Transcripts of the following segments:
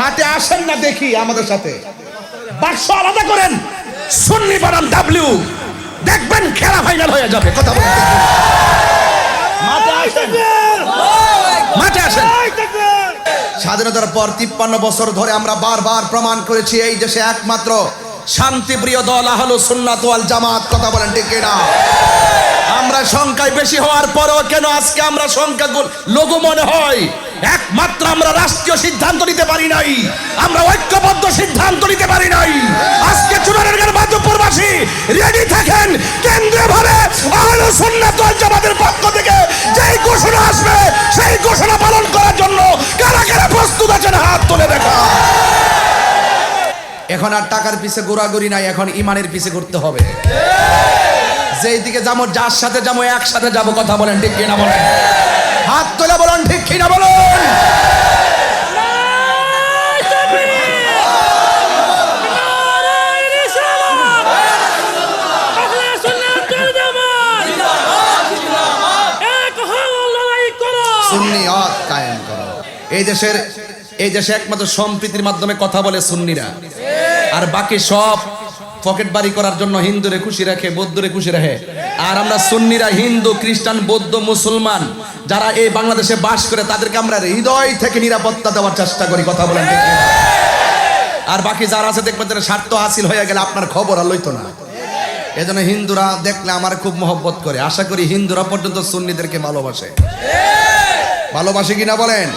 মাঠে আসেন না দেখি আমাদের সাথে, বাক্স আলাদা করেন, সুন্নি বনাম ডাব্লিউ, দেখবেন খেলা ফাইনাল হয়ে যাবে। কথা বলেন, মাঠে আসেন, মাঠে আসেন। স্বাধীনতার পর 53 বছর ধরে আমরা বারবার প্রমাণ করেছি এই দেশে একমাত্র শান্তিপ্রিয় দল আহলুস সুন্নাত ওয়াল জামাত। কথা বলেন ঠিক কিনা? আমরা সংখ্যায় বেশি হওয়ার পরও কেন আজকে আমরা সংখ্যা লঘু মনে হয়? একমাত্র আমরা রাষ্ট্রীয় সিদ্ধান্ত নিতে পারি নাই, আমরা ঐক্যবদ্ধ সিদ্ধান্ত নিতে পারি নাই। আজকে চুনারগাঁও মাধবপুরবাসী রেডি থাকেন, কেন্দ্রীয়ভাবে আহলুস সুন্নাত ওয়াল জামাতের পক্ষ থেকে যেই ঘোষণা আসবে সেই ঘোষণা পালন করার জন্য কারা কারা প্রস্তুত আছেন হাত তুলে দেখা। এখন আর টাকার পিছে ঘোরাঘুরি নাই, এখন ইমানের পিছে ঘুরতে হবে। যেই দিকে যাবো, যার সাথে যাবো, একসাথে যাবো। কথা বলেন ঠিক কিনা? বলেন, হাত তুলে বলেন ঠিক কিনা বলুন। সুন্নিয়ত কায়েম করো। এই দেশে একমাত্র সম্প্রীতির মাধ্যমে কথা বলে সুন্নিরা, আর বাকি সব পকেট বাড়ি করার জন্য হিন্দুরে খুশি রাখে, বৌদ্ধরে খুশি রাখে। আর আমরা সুন্নিরা হিন্দু, খ্রিস্টান, বৌদ্ধ, মুসলমান যারা এই বাংলাদেশে বাস করে তাদেরকে আমরা হৃদয় থেকে নিরাপত্তা দেওয়ার চেষ্টা করি। কথা বলেন ঠিক কিনা? আর বাকি যারা আছে দেখবেন যারা স্বার্থ হাসিল হয়ে গেলে আপনার খবর আর লইতো না। এজন্য হিন্দুরা দেখলে আমার খুব মহব্বত করে। আশা করি হিন্দুরা পর্যন্ত সুন্নিদেরকে ভালোবাসে। ভালোবাসে কিনা বলেন?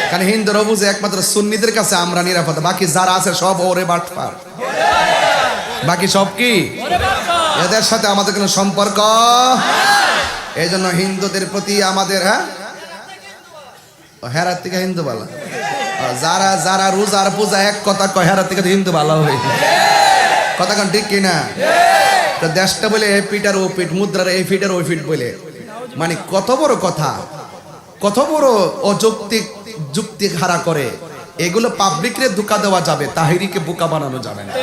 কারণ হিন্দুরা বুঝে একমাত্র সুন্নিদের কাছে আমরা নিরাপদ, বাকি যারা আছে সব ওরে বাটপার, বাকি সব কি এদের সাথে আমাদের কোনো সম্পর্ক। এই জন্য হিন্দুদের প্রতি আমাদের হেরার থেকে হিন্দু ভালো, যারা যারা রোজার পূজা এক কথা কয় হেরার থেকে হিন্দু ভালো হয়। কথা কোন ঠিক কিনা? তো দেশটা বলে এই পিঠ আর ও পিঠ, মুদ্রার এই ফিট আর ওই ফিট বলে, মানে কত বড় কথা, কত বড় অযৌক্তিক যুক্তি খাড়া করে। এগুলো পাবলিকরে ধোঁকা দেওয়া যাবে, তাহিরিকে বোকা বানানো যাবে না।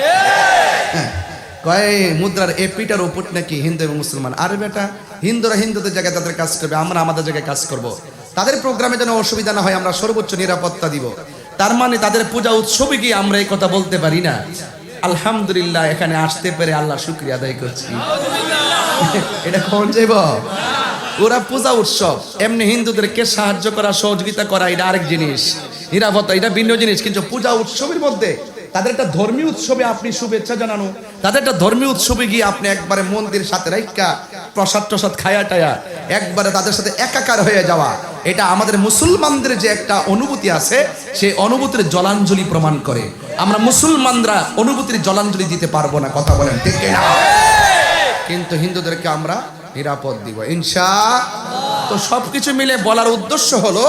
কয় মুদ্রার এ পিঠ আর ও পিঠ নাকি হিন্দু এবং মুসলমান। আরে বেটা, হিন্দুরা হিন্দুদের জায়গায় তাদের কাজ করবে, আমরা আমাদের জায়গায় কাজ করব। তাদের প্রোগ্রামে যেন অসুবিধা না হয় আমরা সর্বোচ্চ নিরাপত্তা দিব। তার মানে তাদের পূজা উৎসবে গিয়ে আমরা এই কথা বলতে পারি না? আলহামদুলিল্লাহ, এখানে আসতে পেরে আল্লাহ শুকরিয়া আদায় করছি। এটা কোন যাইব? ওরা পূজা উৎসব, এমনি হিন্দুদেরকে সাহায্য করা, সহযোগিতা করা এটা আরেক জিনিস, নিরাপত্তা এটা ভিন্ন জিনিস। কিন্তু পূজা উৎসবের মধ্যে তাদের একটা ধর্মীয় উৎসবে আপনি শুভেচ্ছা জানানো, তাদের একটা ধর্মীয় উৎসবে গিয়ে আপনি একবারে মন্দির সাথে রাইকা প্রসাদ টসাদ খায়া টায়া একবারে তাদের সাথে একাকার হয়ে যাওয়া, এটা আমাদের মুসলমানদের যে একটা অনুভূতি আছে সেই অনুভূতির জলাঞ্জলি প্রমাণ করে। আমরা মুসলমানরা অনুভূতির জলাঞ্জলি দিতে পারবো না। কথা বলেন ঠিক না? কিন্তু হিন্দুদেরকে আমরা নিরাপদ দিব ইনশাআল্লাহ। তো সবকিছু মিলে বলার উদ্দেশ্য হলো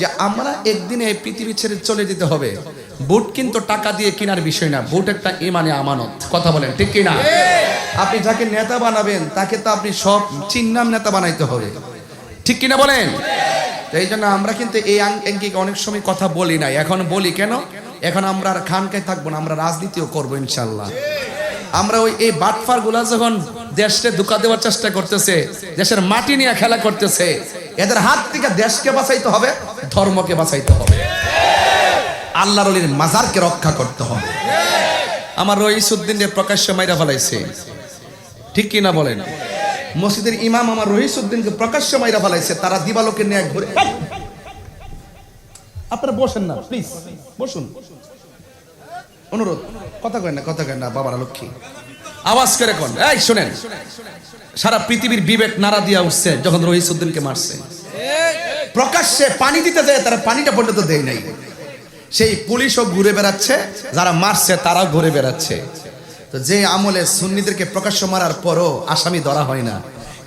যে আমরা একদিনে এই পৃথিবী ছেড়ে চলে যেতে হবে। ভোট কিন্তু টাকা দিয়ে কেনার বিষয় না, ভোট একটা ইমানে আমানত। কথা বলেন ঠিক কিনা? আপনি যাকে নেতা বানাবেন তাকে তো আপনি সব চিন্নাম নেতা বানাইতে হবে, ঠিক কিনা বলেন? এই জন্য আমরা কিন্তু এই আঙ্কিকে অনেক সময় কথা বলি নাই, এখন বলি কেন? এখন আমরা আর খানকায় থাকবো না, আমরা রাজনীতিও করবো ইনশাল্লাহ। আমরা ওই এই বাটফার গুলা যখন দেশকে ধোঁকা দেওয়ার চেষ্টা করতেছে, দেশের মাটি নিয়ে খেলা করতেছে, এদের হাত থেকে দেশকে বাঁচাইতে হবে, ধর্মকে বাঁচাইতে হবে, আল্লাহর ওলির মাজারকে রক্ষা করতে হবে। আমার রহিসউদ্দিনের প্রকাশ্য মাইরা ফেলাইছে, ঠিক কিনা বলেন? মসজিদের ইমাম আমার রহিসউদ্দিনকে প্রকাশ্য মাইরা ফেলাইছে, তারা দিবালোকে নিয়ে ঘুরে। আপনারা বসেন না প্লিজ, বসুন, অনুরোধ। কথা কয় না, কথা কয় না বাবারা লক্ষ্মী, আওয়াজ করে কোন। এই শুনেন, সারা পৃথিবীর বিবেক নাড়া দিয়া উঠছে যখন রহিসউদ্দিনকে মারছে। প্রকাশ্যে পানি দিতে যায়, তারা পানিটা পর্যন্ত দেয় নাই। সেই পুলিশও ঘুরে বেড়াচ্ছে, যারা মারছে তারাও ঘুরে বেড়াচ্ছে। তো যে আমলে সুন্নিদেরকে প্রকাশ্য মারার পরও আসামি ধরা হয় না,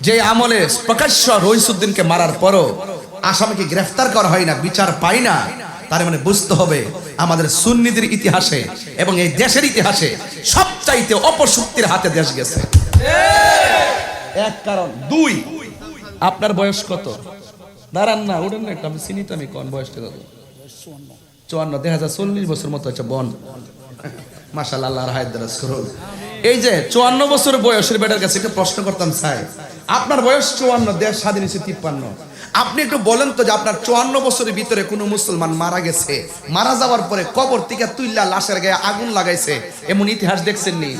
যে আমলে প্রকাশ্য রহিসউদ্দিনকে মারার পরও আসামিকে গ্রেফতার করা হয় না, বিচার পায় না, তার মানে বুঝতে হবে আমাদের সুন্নিদের ইতিহাসে এবং এই দেশের ইতিহাসে সবচাইতে অপশক্তির হাতে দেশ গেছে। এক কারণ। দুই, আপনার বয়স কত? দাঁড়ান না, ওঠেন না একটু, আমি চিনি তো, আমি কোন বয়সটা কত? 54। দেখা যায় 40 বছর মতো হচ্ছে বন। মাশাআল্লাহ, আল্লাহর হায়াত দারাজ করুন। এই যে 54 বছর বয়সের বেটার কাছে একটা প্রশ্ন করতাম, চাই আপনার বয়স 54, দেশ স্বাধীন হয়েছে 53। আপনি একটু বলেন তো যে আপনার 54 বছরের ভিতরে কোনো মুসলমান মারা গেছে, মারা যাওয়ার পরে কবর থেকে তুইলা লাশের গায়ে আগুন লাগাইছে, এমন ইতিহাস দেখছেন নি?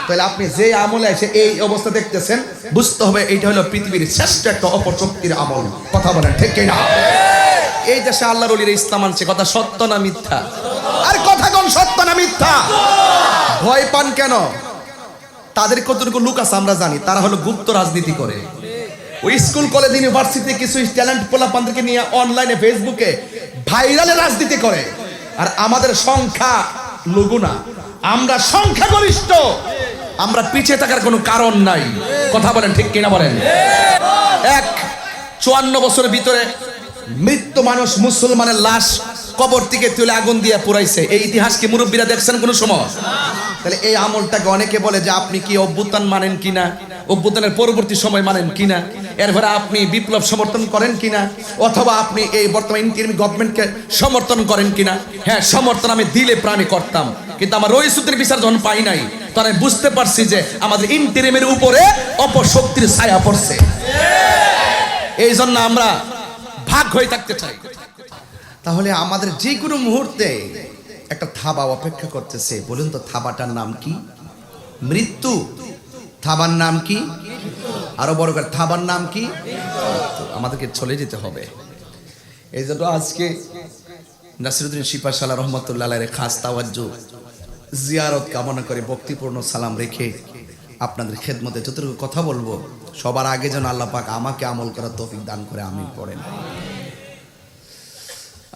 তাহলে আপনি যে আমলে এসে এই অবস্থা দেখতেছেন, বুঝতে হবে এইটা হলো পৃথিবীর শ্রেষ্ঠ একটা অপশক্তির আমল। কথা বলেন ঠিক কি না? এই দেশে আল্লাহর ওলিরা ইসলাম আনছে, কথা সত্য না মিথ্যা? আর কথা কোন সত্য না মিথ্যা? ভয় পান কেন? তাদের কতটুকু লোক আছে আমরা জানি, তারা হলো গুপ্ত রাজনীতি করে। ওই স্কুল কলেজ ইউনিভার্সিটি কিছু ট্যালেন্ট পোলাপানদেরকে নিয়ে অনলাইনে ফেসবুকে ভাইরালে রাজনীতি করে। আর আমাদের সংখ্যা লঘু না, আমরা সংখ্যাগরিষ্ঠ, আমরা পিছিয়ে থাকার কোনো কারণ নাই। কথা বলেন ঠিক কিনা বলেন? 54 বছরের ভিতরে মৃত্যু মানুষ মুসলমানের লাশ কবর থেকে তুলে আগুন দিয়ে পুরাইছে, এই ইতিহাস কি মুরব্বীরা দেখছেন কোনো সময়? তাহলে এই আমলটাকে অনেকে বলে যে আপনি কি অভ্যুত্থান মানেন কিনা, অভ্যুত্থানের পরবর্তী সময় মানেন কিনা, এরপরে আপনি বিপ্লব সমর্থন করেন কিনা, অথবা আপনি এই বর্তমান ইন্টারিম গভর্নমেন্টকে সমর্থন করেন কিনা। হ্যাঁ, সমর্থন আমি দিলে প্রাণে করতাম, কিন্তু আমার রইসুতের বিচার যখন পাই নাই, তখন আমি বুঝতে পারছি যে আমাদের ইন্টারিমের উপরে অপশক্তির ছায়া পড়ছে। এই জন্য আমরা ভাগ হয়ে থাকতে চাই। তাহলে আমাদের যে কোনো মুহূর্তে একটা থাবা অপেক্ষা করতেছে। বলুন তো, থাবাটার নাম কি? মৃত্যু। থাবার নাম কি? আরো বড় করে, থাবার নাম কি? আমাদেরকে চলে যেতে হবে। এই জন্য আজকে নাসিরউদ্দিন সিপাহসালা রহমতুল্লাহ আলাইহির খাস তাওয়াজ্জু জিয়ারত কামনা করে ভক্তিপূর্ণ সালাম রেখে আপনাদের খেদমতে যতটুকু কথা বলবো, সবার আগে যেন আল্লাহ পাক আমাকে আমল করার তৌফিক দান করে, আমিন পড়েন।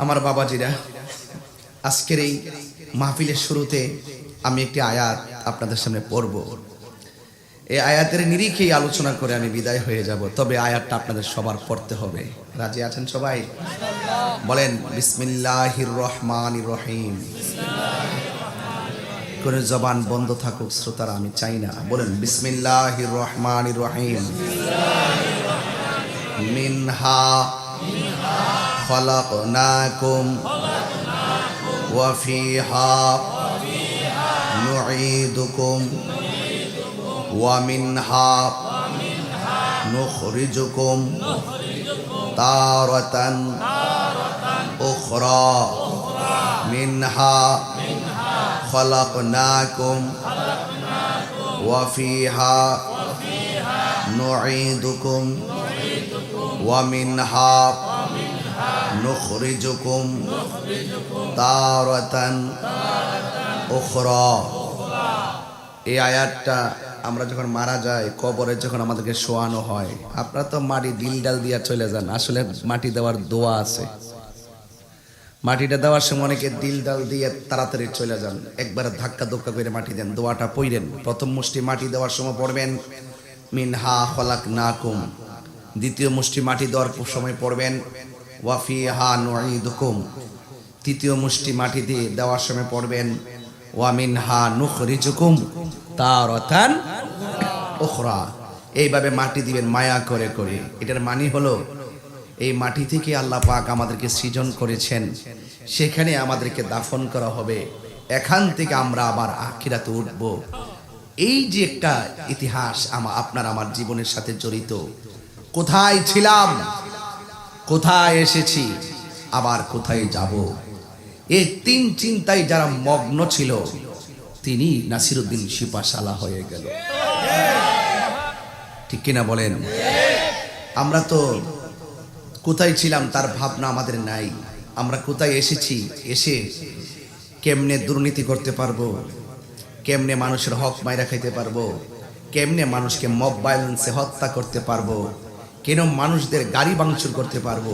আমার বাবাজিরা, আজকের এই মাহফিলের শুরুতে আমি একটি আয়াত আপনাদের সামনে পড়ব। এই আয়াতের নিরিখেই আলোচনা করে আমি বিদায় হয়ে যাব। তবে আয়াতটা আপনাদের সবার পড়তে হবে। রাজি আছেন সবাই? বলেন বিসমিল্লাহির রহমানির রহিম। কোন জবান বন্ধ থাকুক শ্রোতারা, আমি চাই না। বলেন বিসমিল্লাহির রহমানির রহিম। মিনহা খলাকনাকুম ওয়া ফিহা নুঈদুকুম ওয়া মিনহা নুখরিজুকুম তারাতান উখরা। মিনহা খলাকনাকুম ওয়া ফিহা নুঈদুকুম ওয়া মিনহা নুখরিজুকুম তারাতান উখরা। এই আয়াতটা আমরা যখন মারা যাই, কবরে যখন আমাদেরকে শোয়ানো হয়, আপনারা তো মাটি দিল ডাল দিয়া চলে যান, আসলে মাটি দেওয়ার দোয়া আছে। মাটিটা দেওয়ার সময় অনেকে দিল ডাল দিয়ে তাড়াতাড়ি চলে যান, একবার ধাক্কা ধক্কা করে মাটি দেন, দোয়াটা পড়েন। প্রথম মুষ্টি মাটি দেওয়ার সময় পড়বেন মিনহা খলাকনাকুম। দ্বিতীয় মুষ্টি মাটি দেওয়ার সময় পড়বেন ওয়া ফিহা নুঈদুকুম। তৃতীয় মুষ্টি মাটি দিয়ে দেওয়ার সময় পড়বেন ওয়া মিনহা নুখরিজুকুম তারাতান উখরা। এইভাবে মাটি দিবেন মায়া করে করে। এটার মানে হলো এই মাটি থেকে আল্লাহ পাক আমাদেরকে সৃজন করেছেন, সেখানে আমাদেরকে দাফন করা হবে, এখান থেকে আমরা আবার আখিরাতে উঠব। এই যে একটা ইতিহাস আপনার আমার জীবনের সাথে জড়িত। কোথায় ছিলাম, কোথায় এসেছি, আবার কোথায় যাব, এই তিন চিন্তায় যারা মগ্ন ছিল, তিনি নাসিরউদ্দিন সিপাহসালা হয়ে গেল। ঠিক কিনা বলেন? আমরা তো কোথায় ছিলাম তার ভাবনা আমাদের নাই। আমরা কোথায় এসেছি, এসে কেমনে দুর্নীতি করতে পারবো, কেমনে মানুষের হক মাইরা খাইতে পারবো, কেমনে মানুষকে মব ভায়োলেন্সে হত্যা করতে পারবো, কেন মানুষদের গাড়ি ভাঙচুর করতে পারবো,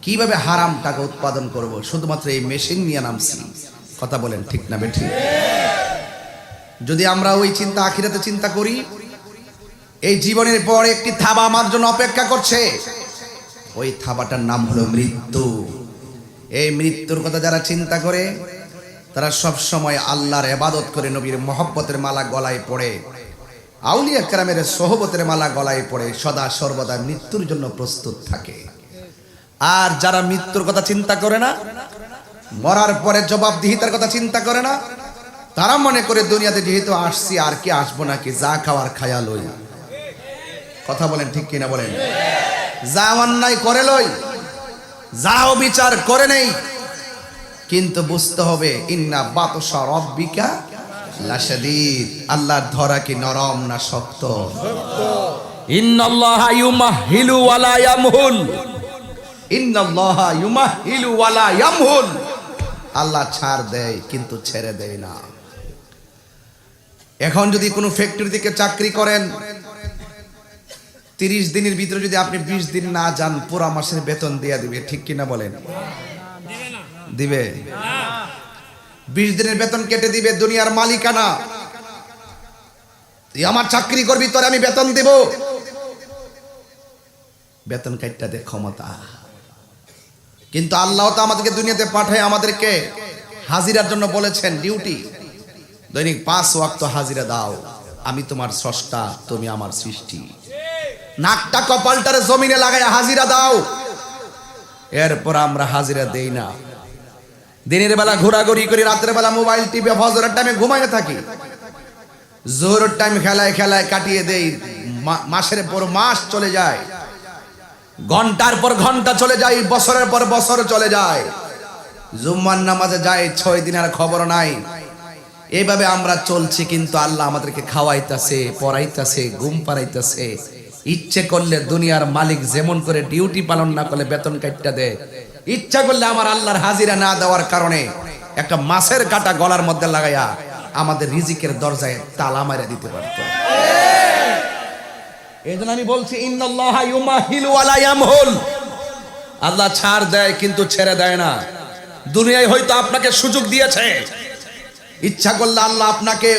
কিভাবে হারাম টাকা উৎপাদন করব, শুধুমাত্র এই মেশিন নিয়ে নামছি। কথা বলেন ঠিক না বেঠিক? যদি আমরা ওই চিন্তা আখিরাতে চিন্তা করি, এই জীবনের পর একটি থাবা আমার জন্য অপেক্ষা করছে। ওই থাবাটার নাম হলো মৃত্যু। এই মৃত্যুর কথা যারা চিন্তা করে, তারা সব সময় আল্লাহর ইবাদত করে, নবীর মহব্বতের মালা গলায় পড়ে, আউলিয়া কেরামের সোহবতের মালা গলায় পড়ে, সদা সর্বদা মৃত্যুর জন্য প্রস্তুত থাকে। আর যারা মৃত্যুর কথা চিন্তা করে না, মরার পরে জবাবদিহিতার কথা চিন্তা করে না, তারা মনে করে দুনিয়াতে যেহেতু আসছি আর কি আসবো নাকি, যা খাওয়ার খায়া লই। কথা বলেন ঠিক কিনা বলেন? যা অন্যায় করে লই, যাও বিচার করে নেই, কিন্তু বুঝতে হবে ইন্না বাতশা রাব্বিকা লাশাদীদ, আল্লাহর ধরা কি নরম না শক্ত? ইন্নাল্লাহা ইউমাহিলু ওয়ালা ইয়ামহুল, ইন্নাল্লাহা ইউমাহিলু ওয়ালা ইয়ামহুল, আল্লাহ ছাড় দেয় কিন্তু ছেড়ে দেয় না। এখন যদি কোনো ফ্যাক্টরি থেকে চাকরি করেন, 30 দিনের ভিতরে যদি আপনি 20 দিন না যান, পুরো মাসের বেতন দিয়ে দিবে, ঠিক কিনা বলেন? দিবে? 20 দিনের বেতন কেটে দিবে। দুনিয়ার মালিকানা, তুই আমার চাকরি করবি, তোরে আমি বেতন দেব। বেতন কাটটা দে ক্ষমতা। কিন্তু আল্লাহ তো আমাদেরকে দুনিয়াতে পাঠায়, আমাদেরকে হাজিরার জন্য বলেছেন, ডিউটি। দৈনিক 5 ওয়াক্ত হাজিরা দাও, আমি তোমার স্রষ্টা, তুমি আমার সৃষ্টি। নাকটা কপালটারে জমিনে লাগায় হাজিরা দাও। এরপর আমরা হাজিরা দেই না। দিনের বেলা ঘোরাঘুরি করি, রাতের বেলা মোবাইল টিপে ফজরের টাইমে ঘুমাইয়ে থাকি, জোহরের টাইম খেলায় খেলায় কাটিয়ে দেই। মাসের পর মাস চলে যায়, ঘন্টার পর ঘন্টা চলে যায়, বছরের পর বছর চলে যায়। জুম্মার নামাজে যায় 6 দিন, আর খবর নাই। এইভাবে আমরা চলছি, কিন্তু আল্লাহ আমাদেরকে খাওয়াইতেছে, পড়াইতেছে, ঘুম পাড়াইতেছে। ইচ্ছে করলে দুনিয়ার মালিক যেমন করে ডিউটি পালন না করলে বেতন কাটটা দেয়, ইচ্ছা করলে আমার আল্লাহর হাজিরা না দেওয়ার কারণে একটা মাছের কাঁটা গলার মধ্যে লাগাইয়া আমাদের রিজিকের দরজায় তালা মারা দিতে পারত। এই জন্য আমি বলছি, ইন্নাল্লাহা ইউমাহিলু ওয়ালা ইয়ামহুল, আল্লাহ ছাড় দেয় কিন্তু ছেড়ে দেয় না। দুনিয়ায় হয়তো আপনাকে সুযোগ দিয়েছে, ইচ্ছা করলে আল্লাহ আপনাকে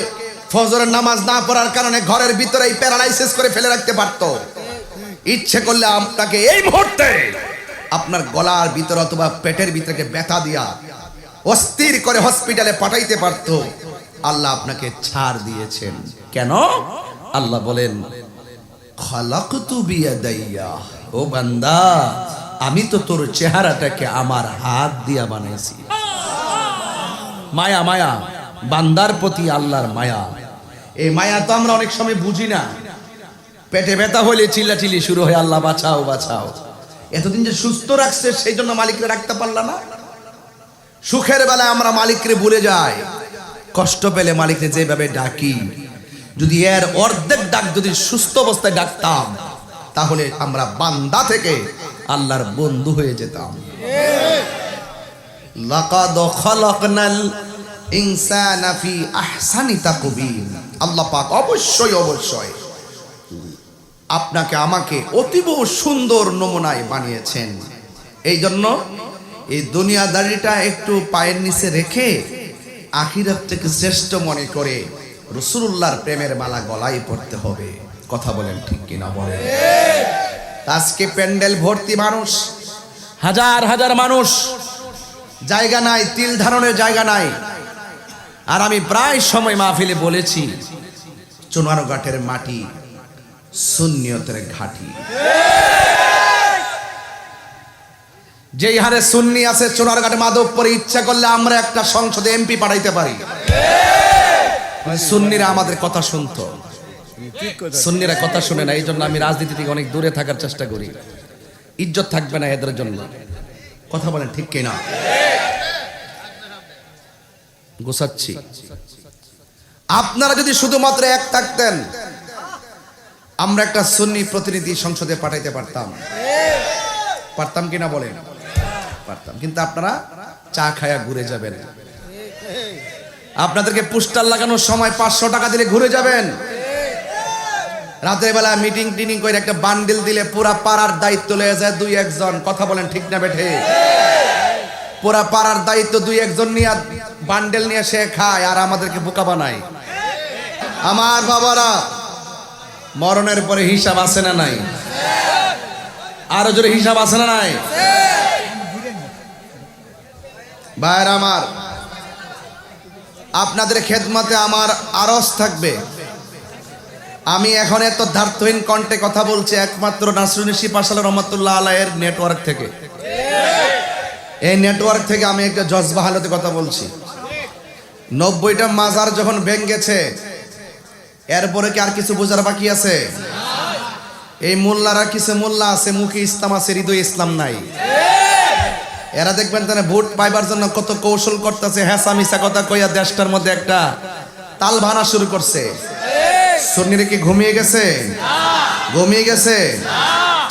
ফজরের নামাজ না পড়ার কারণে ঘরের ভিতরেই প্যারালাইসিস করে ফেলে রাখতে পারত। ইচ্ছে করলে আপনাকে এই মুহূর্তে আপনার গলার ভিতর অথবা পেটের ভিতরে ব্যথা দিয়া অস্থির করে হসপিটালে পাঠাইতে পারত। আল্লাহ আপনাকে ছাড় দিয়েছেন কেন? আল্লাহ বলেন, খালাকতু বিয়াদাইয়া, ও বান্দা, আমি তো তোর চেহারাটাকে আমার হাত দিয়া বানাইছি। মায়া, মায়া, বান্দার প্রতি আল্লাহর মায়া। এই মায়া তো আমরা অনেক সময় বুঝি না। পেটে ব্যথা হলে চিল্লাচিল্লি শুরু হয়, আল্লাহ বাঁচাও বাঁচাও। এতদিন যে সুস্থ রাখছে, সেই জন্য মালিকরে রাখতে পারলাম না। সুখের বেলায় আমরা মালিকরে ভুলে যাই, কষ্ট পেলে মালিকরে যেভাবে ডাকি, যদি এর অর্ধেক ডাক যদি সুস্থ অবস্থায় ডাকতাম, তাহলে আমরা বান্দা থেকে আল্লাহর বন্ধু হয়ে যেতাম। লাকাদ খালাকনাল ইনসানা ফি আহসানি তাকবীম, আল্লাহ পাক অবশ্যই অবশ্যই আপনাকে আমাকে অতীব সুন্দর নমুনায় বানিয়েছেন। এই জন্য এই দুনিয়াদারিটা একটু পায়ের নিচে রেখে আখিরাত থেকে শ্রেষ্ঠ মনে করে রাসূলুল্লাহর প্রেমের মালা গলায় পড়তে হবে। কথা বলেন ঠিক কিনা বলেন? আজকে প্যান্ডেল ভর্তি মানুষ, হাজার হাজার মানুষ, জায়গা নাই, তিল ধারণের জায়গা নাই। আর আমি প্রায় সময় মাহফিলে বলেছি, চুনারঘাটের মাটি সুন্নিয়তের ঘাঁটি। যেই হারে সুন্নি আছে চুনারঘাটে, মাধবপুরে, ইচ্ছা করলে আমরা একটা সংসদে এমপি পাঠাইতে পারি। সুন্নিরা আমাদের কথা শুনতো, সুন্নিরা কথা শুনে না। এই জন্য আমি রাজনীতি থেকে অনেক দূরে থাকার চেষ্টা করি। ইজ্জত থাকবে না এদের জন্য। কথা বলেন ঠিক কিনা? গোছাচ্ছি। আপনারা যদি শুধুমাত্র এক থাকতেন, আমরা একটা সুন্নি প্রতিনিধি সংসদে পাঠাইতে পারতাম। পারতাম কিনা বলেন? পারতাম। কিন্তু আপনারা চা খায়া ঘুরে যাবেন। আপনাদেরকে পোস্টার লাগানোর সময় 500 টাকা দিলে ঘুরে যাবেন। রাতের বেলা মিটিং টিনিং করে একটা বান্ডিল দিলে পুরা পাড়ার দায়িত্ব লয়ে যায় 2-1 জন। কথা বলেন ঠিক না বেঠে? পুরা পাড়ার দায়িত্ব 2-1 জন নিয়ে বান্ডেল নিয়ে সে খায়, আর আমাদেরকে বোকা বানায়। আমার বাবারা, মরণের পরে হিসাব আছে না নাই? আরো জোরে হিসাব আছে না নাই? ভাইরা আমার, আপনাদের খেদমতে আমার আরজ থাকবে। আমি এখন এত ধার্থহীন কণ্ঠে কথা বলছি একমাত্র নাসরুন শিপাশাল রহমাতুল্লাহ আলাইহির নেটওয়ার্ক থেকে। এই নেটওয়ার্ক থেকে আমি একটা জজবা হালতে কথা বলছি। 90টা মাজার যখন ভেঙেছে, এরপরে কি আর কিছু বোঝার বাকি আছে? এই মোল্লারা কিছু মোল্লা আছে, মুখে ইসলাম আছে, হৃদয়ে ইসলাম নাই। এরা দেখবেন তারা ভোট পাইবার জন্য কত কৌশল করতেছে, হ্যাঁসা মিশা কথা কইয়া দেশটার মধ্যে একটা তাল ভানা শুরু করছে। সুন্নিরা কি ঘুমিয়ে গেছে? ঘুমিয়ে গেছে?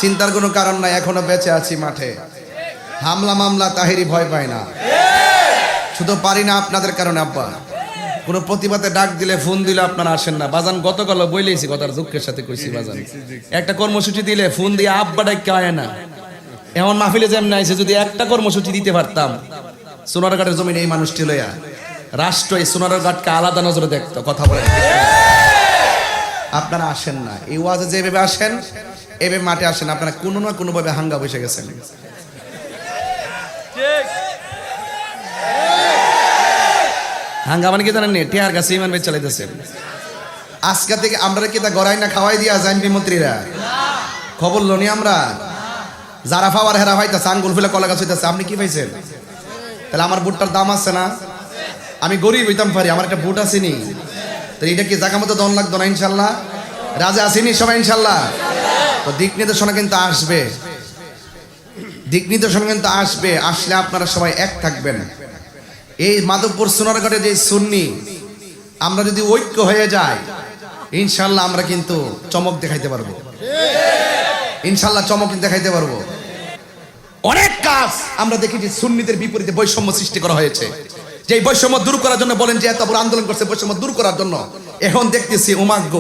চিন্তার কোনো কারণ নাই, এখনো বেঁচে আছি মাঠে। হামলা মামলা তাহেরি ভয় পায় না। শুধু পারি না আপনাদের কারণে আব্বা, কোনো প্রতিবাদে ডাক দিলে ফোন দিলে আপনারা আসেন না। বাজান গতকাল বইলেছি, কথার দুঃখের সাথে কইছি বাজান, একটা কর্মসূচি দিলে ফোন দিয়ে আব্বা ডাক আয় না। এমন মাহফিলে যেমন আইছে, যদি একটা কর্মসূচি দিতে পারতাম, সোনারঘাটের জমিনে এই মানুষটি লইয়া রাষ্ট্র এই সোনারঘাটকে আলাদা নজরে দেখতো। কথা বলেন, আপনারা আসেন না। এই ওয়াজে যেভাবে আসেন এভাবে মাঠে আসেন, আপনারা কোনো না কোনো ভাবে হাঙ্গা বসে গেছেন। হাঙ্গা মানে কি জানেন? টিয়ার কাছে ইমান বেচ চালাইতেছেন। আজকে থেকে আমরা কি তা গড়াই না খাওয়াই দিয়া যাইন মন্ত্রীরা? খবর লনি আমরা, যারা ফাওয়ার হেরা ভাইতাছে, আঙ্গুল ফুলে কলা গাছ হইতাছে। আপনি কি পাইছেন? তাহলে আমার বুটটার দাম আছে না? আমি গরিব হইতাম পারি, আমার একটা বুট আছে নি, তো এটা কি জায়গা মতো দন লাগতো না? ইনশাল্লাহ রাজা আসেনি সবাই ইনশাল্লাহ। তো দিক নির্দেশনা কিন্তু আসবে, দিক নির্দেশনা কিন্তু আসবে। আসলে আপনারা সবাই এক থাকবেন। এই মাধবপুর সোনারঘাটে যে সুন্নি, আমরা যদি ঐক্য হয়ে যায় ইনশাল্লাহ আমরা কিন্তু চমক দেখাইতে পারবো। ইনশাল্লাহ চমক দেখাইতে পারবো। অনেক কাজ আমরা দেখেছি সুন্নিদের বিপরীতে বৈষম্য সৃষ্টি করা হয়েছে। যে বৈষম্য দূর করার জন্য বলেন যে এত বড় আন্দোলন করছে বৈষম্য দূর করার জন্য, এখন দেখতেছি উমাগ্য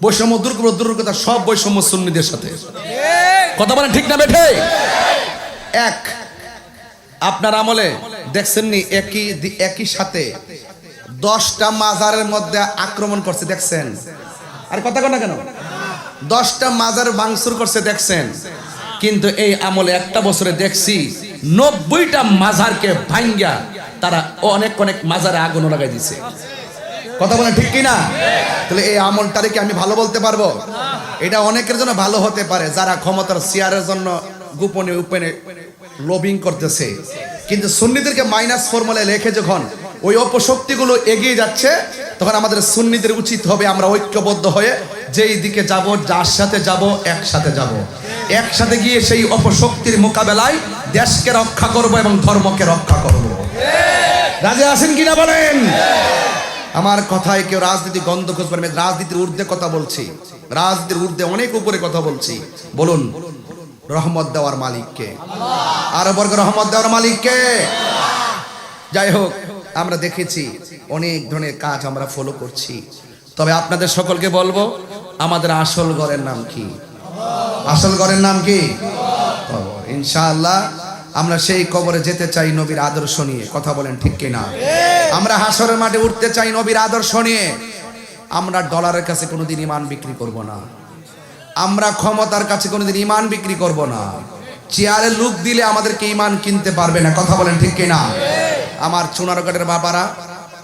বৈষম্য দূর কথা, সব বৈষম্য সুন্নিদের সাথে। কথা বলেন ঠিক না বেঠে? এক আপনার আমলে দেখছেননি একই সাথে 10টা মাজারের মধ্যে আক্রমণ করছে, দেখছেন? আর কথা কন না কেন? 10টা মাজার ভাঙচুর করছে, দেখছেন? কিন্তু এই আমলে একটা বছরে দেখছি 90টা মাজারকে ভাঙ্গা তারা অনেক অনেক মাজারে আগুন লাগাই দিছে। কথা বলেন ঠিক কিনা? তাহলে এই আমলটারে কি আমি ভালো বলতে পারবো? এটা অনেকের জন্য ভালো হতে পারে, যারা ক্ষমতার চেয়ারের জন্য গোপনে উপেনে লবিং করতেছে। কিন্তু সুন্নিদেরকে মাইনাস ফর্মুলায় লেখে যখন ওই অপশক্তিগুলো এগিয়ে যাচ্ছে, তখন আমাদের সুন্নিদের উচিত হবে আমরা ঐক্যবদ্ধ হয়ে যেই দিকে যাব, যার সাথে যাব, একসাথে যাব। একসাথে গিয়ে সেই অপশক্তির মোকাবেলায় দেশকে রক্ষা করব এবং ধর্মকে রক্ষা করব। রাজে আছেন কিনা বলেন? আমার কথায় কেউ রাজনীতি গন্ধ খুঁজবেন, আমি রাজনীতির ঊর্ধ্বে কথা বলছি, রাজনীতির ঊর্ধ্বে অনেক উপরে কথা বলছি। বলুন রহমত দেওয়ার মালিককে, আরো বর্গ রহমত দেওয়ার মালিককে। যাই হোক, আমরা দেখেছি অনেক ধরনের কাজ আমরা ফলো করছি। তবে আপনাদের সকলকে বলবো, আমাদের আসল ঘরের নাম কি? আসল ঘরের নাম কি? ইনশাআল্লাহ আমরা সেই কবরে যেতে চাই নবীর আদর্শ নিয়ে। কথা বলেন ঠিক কিনা? আমরা হাসরের মাঠে উঠতে চাই নবীর আদর্শ নিয়ে। আমরা ডলারের কাছে কোনোদিন ইমান বিক্রি করব না। আমরা ক্ষমতার কাছে কোনোদিন ইমান বিক্রি করব না। চেয়ারে লুক দিলে আমাদেরকে ইমান কিনতে পারবে না। কথা বলেন ঠিক কিনা? আমার সোনারঘাটের বাবারা,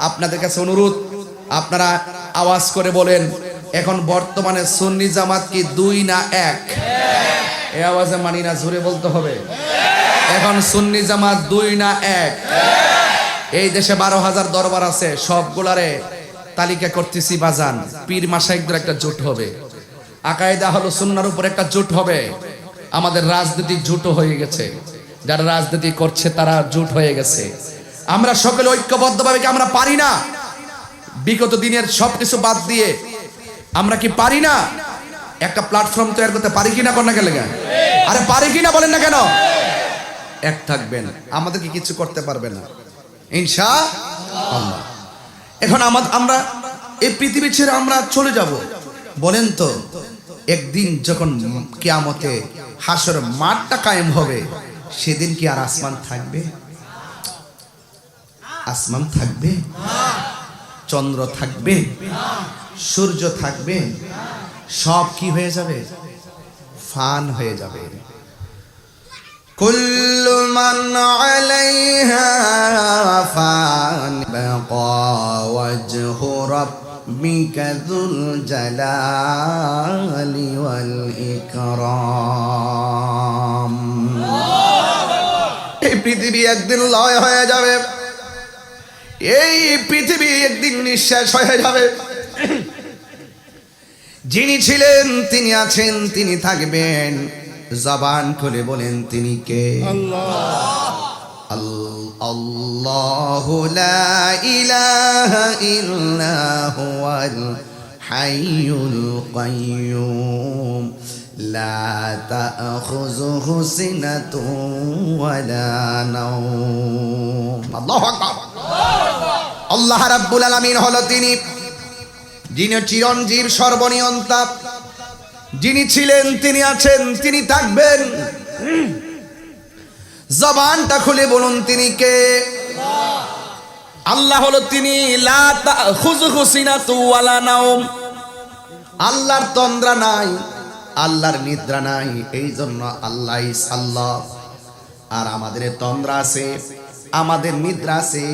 আপনাদের কাছে অনুরোধ, আপনারা আওয়াজ করে বলেন, এখন বর্তমানে সুন্নি জামাত কি 2 না 1? এই আওয়াজে মানি না, জোরে বলতে হবে। এখন সুন্নি জামাত 2 না 1? এই দেশে 12,000 দরবার আছে, সবগুলারে তালিকা করতেছি বাজান। পীর মাশাইখদের একটা জোট হবে, আকায়েদা হলো সুন্নাহর উপর একটা জোট হবে। আমাদের রাজনৈতিক জোটও হয়ে গেছে, যারা রাজনীতি করছে তারা জোট হয়ে গেছে। আমরা সকলে ঐক্যবদ্ধভাবে কি আমরা পারি না? বিগত দিনের সবকিছু বাদ দিয়ে আমরা কি পারি না একটা প্ল্যাটফর্ম তৈরি করতে? পারি কিনা? কোন না গেলে আরে পারি কিনা বলেন না কেন? এক থাকবেন, আমাদেরকে কিছু করতে পারবে না ইনশাআল্লাহ। এখন আমরা এই পৃথিবী ছেড়ে আমরা চলে যাব। বলেন তো, একদিন যখন কিয়ামতে হাসর মাঠটা কায়েম হবে, সেদিন কি আর আসমান থাকবে? আসমান থাকবে? চন্দ্র থাকবে? সূর্য থাকবে? সব কি হয়ে যাবে? ফান হয়ে যাবে। কুল্লু মান আলাইহা ফান বাকা ওয়াজহু রাব্বিকা যুল জালালি ওয়াল ইকরাম। এই পৃথিবী একদিন লয় হয়ে যাবে, এই পৃথিবী একদিন নিঃশেষ হয়ে যাবে। যিনি ছিলেন, তিনি আছেন, তিনি থাকবেন। জবান খুলে বলেন তিনি কে? আল্লাহু লা ইলাহা ইল্লা হুয়াল হাইয়ুল কাইয়্যুম লা তাখুযুহু সিনাতুন ওয়ালা নাওম। আল্লাহু আকবার। আল্লাহ রাব্বুল আলামিন হলো তিনি, যিনি চিরঞ্জীব, সর্বনিয়ন্তা। যিনি ছিলেন, তিনি আছেন, তিনি থাকবেন। জবানটা খুলে বলুন তিনি কে? আল্লাহ হলো তিনি, লা তাখুযুহু সিনাতুন ওয়ালা নাওম। আল্লাহর তন্দ্রা নাই, আল্লাহর নিদ্রা নাই, এই জন্য আল্লাহ আল্লাহ। আর আমাদের তন্দ্রা আছে, আমাদের নিদ্রা আছে।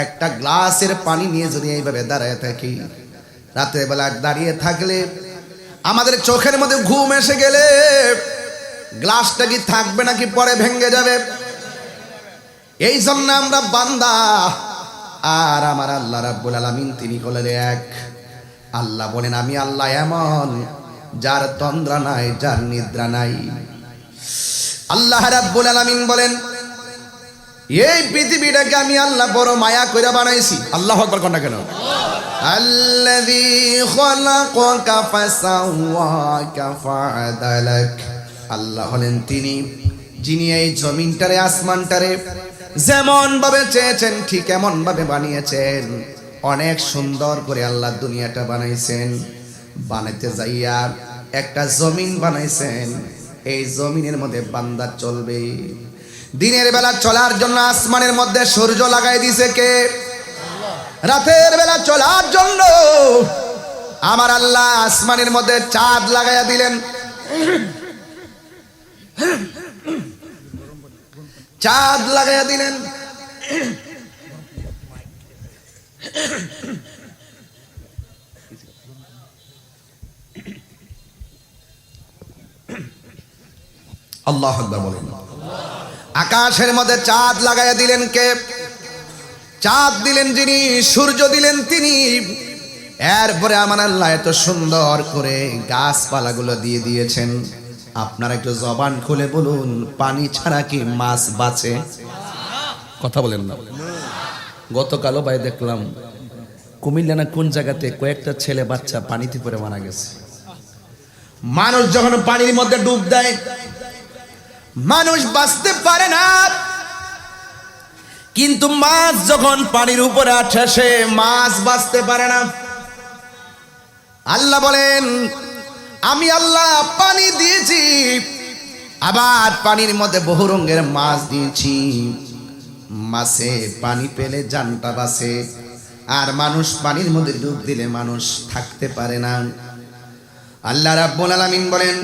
একটা গ্লাসের পানি নিয়ে যদি এইভাবে দাঁড়ায় থাকি, রাতের বেলা দাঁড়িয়ে থাকলে আমাদের চোখের মধ্যে ঘুম এসে গেলে গ্লাসটা কি থাকবে নাকি পরে ভেঙে যাবে? এই জন্য আমরা বান্দা, আর আমার আল্লাহ রাব্বুল আলামিন তিনি হলেন এক। আল্লাহ বলেন আমি আল্লাহ এমন, যার তন্দ্রা নাই, যার নিদ্রা নাই। আল্লাহ রাব্বুল আলামিন বলেন এই পৃথিবীটাকে আমি আল্লাহ বড় মায়া করে বানাইছি। আল্লাহু আকবার কোন না কেন? আল্লাযী খালাকাকা ফাসাওয়াকা ফাআদালাক। আল্লাহ হলেন তিনি, যিনি এই জমিনটারে, আসমানটারে যেমন ভাবে চেয়েছেন ঠিক এমন ভাবে বানিয়েছেন। অনেক সুন্দর করে আল্লাহ দুনিয়াটা বানাইছেন। বানাইতে যাইয়া একটা জমিন বানাইছেন। এই জমিনের মধ্যে বান্দা চলবে। দিনের বেলা চলার জন্য আসমানের মধ্যে সূর্য লাগাই দিছে কে? রাতের বেলা চলার জন্য আমার আল্লাহ আসমানের মধ্যে চাঁদ লাগাইয়া দিলেন। চাঁদ লাগাইয়া দিলেন। আল্লাহু আকবার বলেন। আকাশের মধ্যে চাঁদ লাগাইয়া দিলেন কে? চাঁদ দিলেন যিনি, সূর্য দিলেন তিনি। এরপরে আমার আল্লাহ এত সুন্দর করে গাছপালাগুলো দিয়ে দিয়েছেন। আপনারা একটু জবান খুলে বলুন, পানি ছাড়া কি মাছ বাঁচে? কথা বলেন না। গতকালও ভাই দেখলাম কুমিল্লা না কোন জায়গাতে কয়েকটা ছেলে বাচ্চা পানিতে পড়ে মারা গেছে। মানুষ যখন পানির মধ্যে ডুব দেয়, মানুষ বাঁচতে পারে না। কিন্তু মাছ যখন পানির উপরে আসে, সে মাছ বাঁচতে পারে না। আল্লাহ বলেন আমি আল্লাহ পানি দিয়েছি, আবার পানির মধ্যে বহু রঙের মাছ দিয়েছি। মাছে পানি পেলে জানটা বাঁচে, আর মানুষ পানির মধ্যে ডুব দিলে মানুষ থাকতে পারে না। আল্লাহ রাব্বুল আলামিন বলেন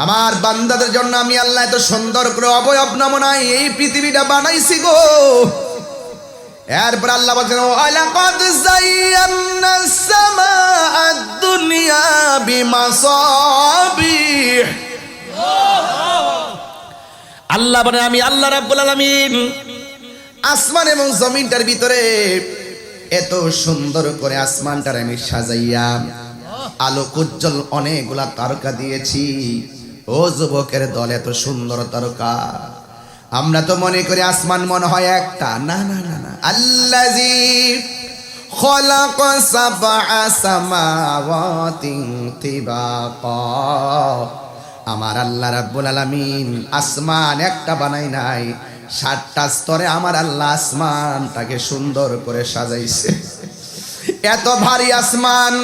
আমার বান্দাদের জন্য আমি আল্লাহ এত সুন্দর করে অবয়ব নমুনায় এই পৃথিবীটা বানাইছি গো। এরপর আল্লাহ বলেন ওয়ালাকাদ যায়্যানাস সামাআদ দুনিয়া বিমাসাবিহ। আল্লাহ বলেন আমি আল্লাহ রাব্বুল আলামিন আসমান এবং জমিনটার ভিতরে এত সুন্দর করে আসমানটার আমি সাজাইয়া আলোক উজ্জ্বল অনেকগুলা তারকা দিয়েছি। ও যুবকের দল, এত সুন্দর তারকা। আমরা তো মনে করি আসমান মনে হয় একটা। না না না না, আল্লাযী খালাকা সাবআ সামাওয়াতিন তিবাকা। আমার আল্লাহ রাব্বুল আলামিন আসমান একটা বানাই নাই, 7টা স্তরে আমার আল্লাহ আসমানটাকে সুন্দর করে সাজাইছে। এত ভারী আসমান।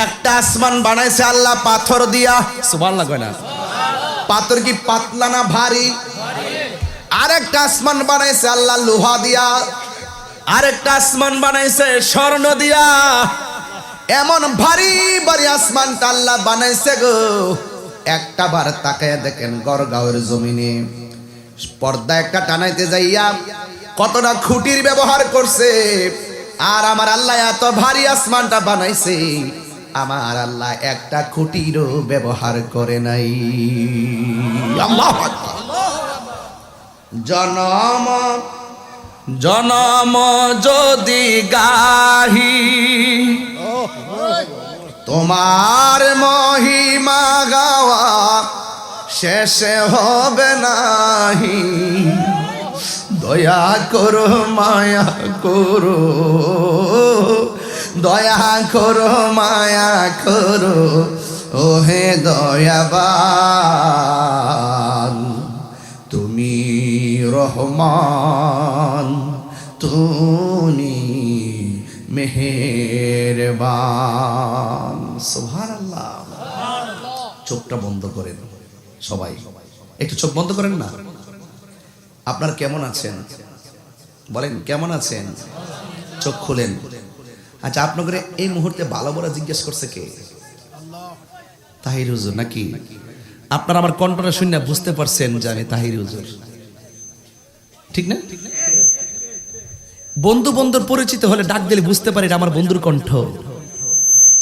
একটা আসমান বানাইছে আল্লাহ পাথর দিয়া। সুবহানাল্লাহ কয় না? পাথর কি পাতলা না ভারী? আরেকটা আসমান বানাইছে আল্লাহ লোহা দিয়া। আরেকটা আসমান বানাইছে স্বর্ণ দিয়া। এমন ভারী ভারী আসমানটা আল্লাহ বানাইছে গো। একটা বার তাকায় দেখেন গড়গাঁওয়ের জমিনে পর্দা একটা টানাইতে যাইয়া কতটা খুঁটির ব্যবহার করছে। আর আমার আল্লাহ এত ভারী আসমানটা বানাইছে, আমার আল্লাহ একটা খুঁটিরও ব্যবহার করে নাই। আল্লাহু আকবার। জনম জনম যদি গাহি তোমার মহিমা গাওয়া শেষে হবে নাহি, দয়া করো মায়া করো, দয়া করো মায়া করো, ওহে দয়াবান, তুমি রহমান, তুমি মেহেরবান। সুবহানাল্লাহ। চোখটা বন্ধ করেন সবাই, একটু চোখ বন্ধ করেন না। আপনার কেমন আছেন বলেন, কেমন আছেন? চোখ খুলেন। আচ্ছা, আপনাদের এই মুহূর্তে ভালো বলা জিজ্ঞেস করছে কে? তাহির হুজুর নাকি? আপনারা আমার কণ্ঠটা শুনে বুঝতে পারছেন যে আমি তাহির হুজুর, ঠিক না? বন্ধু বন্ধুর পরিচিত হলে ডাক দিলে বুঝতে পারি আমার বন্ধুর কণ্ঠ।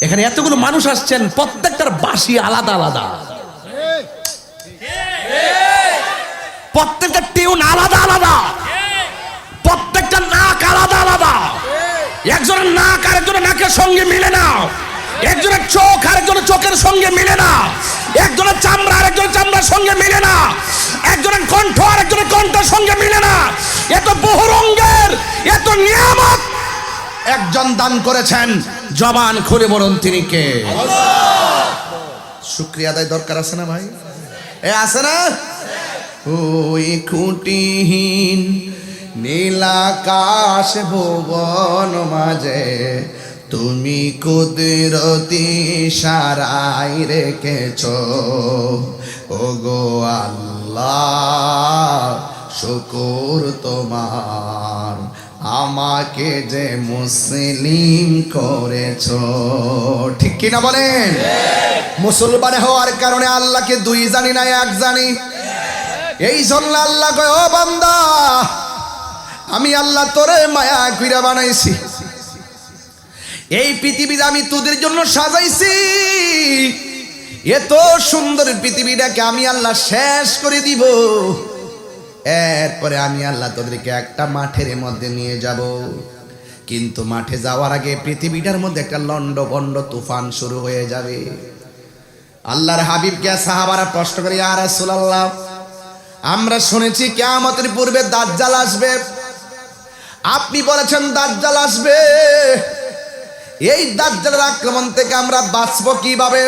এখানে এতগুলো মানুষ আসছেন, প্রত্যেকটার বাঁশি আলাদা আলাদা, প্রত্যেকটা টিউন আলাদা আলাদা, প্রত্যেকটা নাক আলাদা আলাদা। একজনের নাক আরেকজনের নাকের সঙ্গে মিলে না, একজনের চোখ আরেকজনের চোখের সঙ্গে মিলে না, একজনের চামড়া আরেকজনের চামড়ার সঙ্গে মিলে না, একজনের কণ্ঠ আরেকজনের কণ্ঠের সঙ্গে মিলে না। এত বহুরঙ্গের, এত নিয়ামত একজন দান করেছেন, জবান খুলে বলুন তিনি কে? শুকরিয়া আদায় দরকার আছে না ভাই? এ আছে না? ওই খুঁটিহীন নীলাকাশ ভুবন মাঝে তুমি কুদরতি ইশারায় রেখেছ, ওগো আল্লাহ শুকর তোমার, আমাকে যে মুসলিম করেছ। ঠিক কিনা বলেন? মুসলমান হওয়ার কারণে আল্লাহকে দুই জানি না, এক জানি। এই জন্য আল্লাহ কয়, ও বান্দা, আমি আল্লাহ তোরে মায়া কইরা বানাইছি, এই পৃথিবীতে আমি তোদের জন্য সাজাইছি। এত সুন্দর পৃথিবীটাকে আমি আল্লাহ শেষ করে দিব, এরপরে আমি আল্লাহ তোদেরকে একটা মাঠের মধ্যে নিয়ে যাব। কিন্তু মাঠে যাওয়ার আগে পৃথিবীটার মধ্যে একটা লন্ডভন্ড তুফান শুরু হয়ে যাবে। আল্লাহর হাবিবকে সাহাবারা প্রশ্ন করে, ইয়া রাসূলুল্লাহ, আমরা শুনেছি কিয়ামতের পূর্বে দাজ্জাল আসবে, আপনি বলেছেন দাজ্জাল আসবে, এই দাজ্জালের আক্রমণ থেকে আমরা বাঁচবো কিভাবে?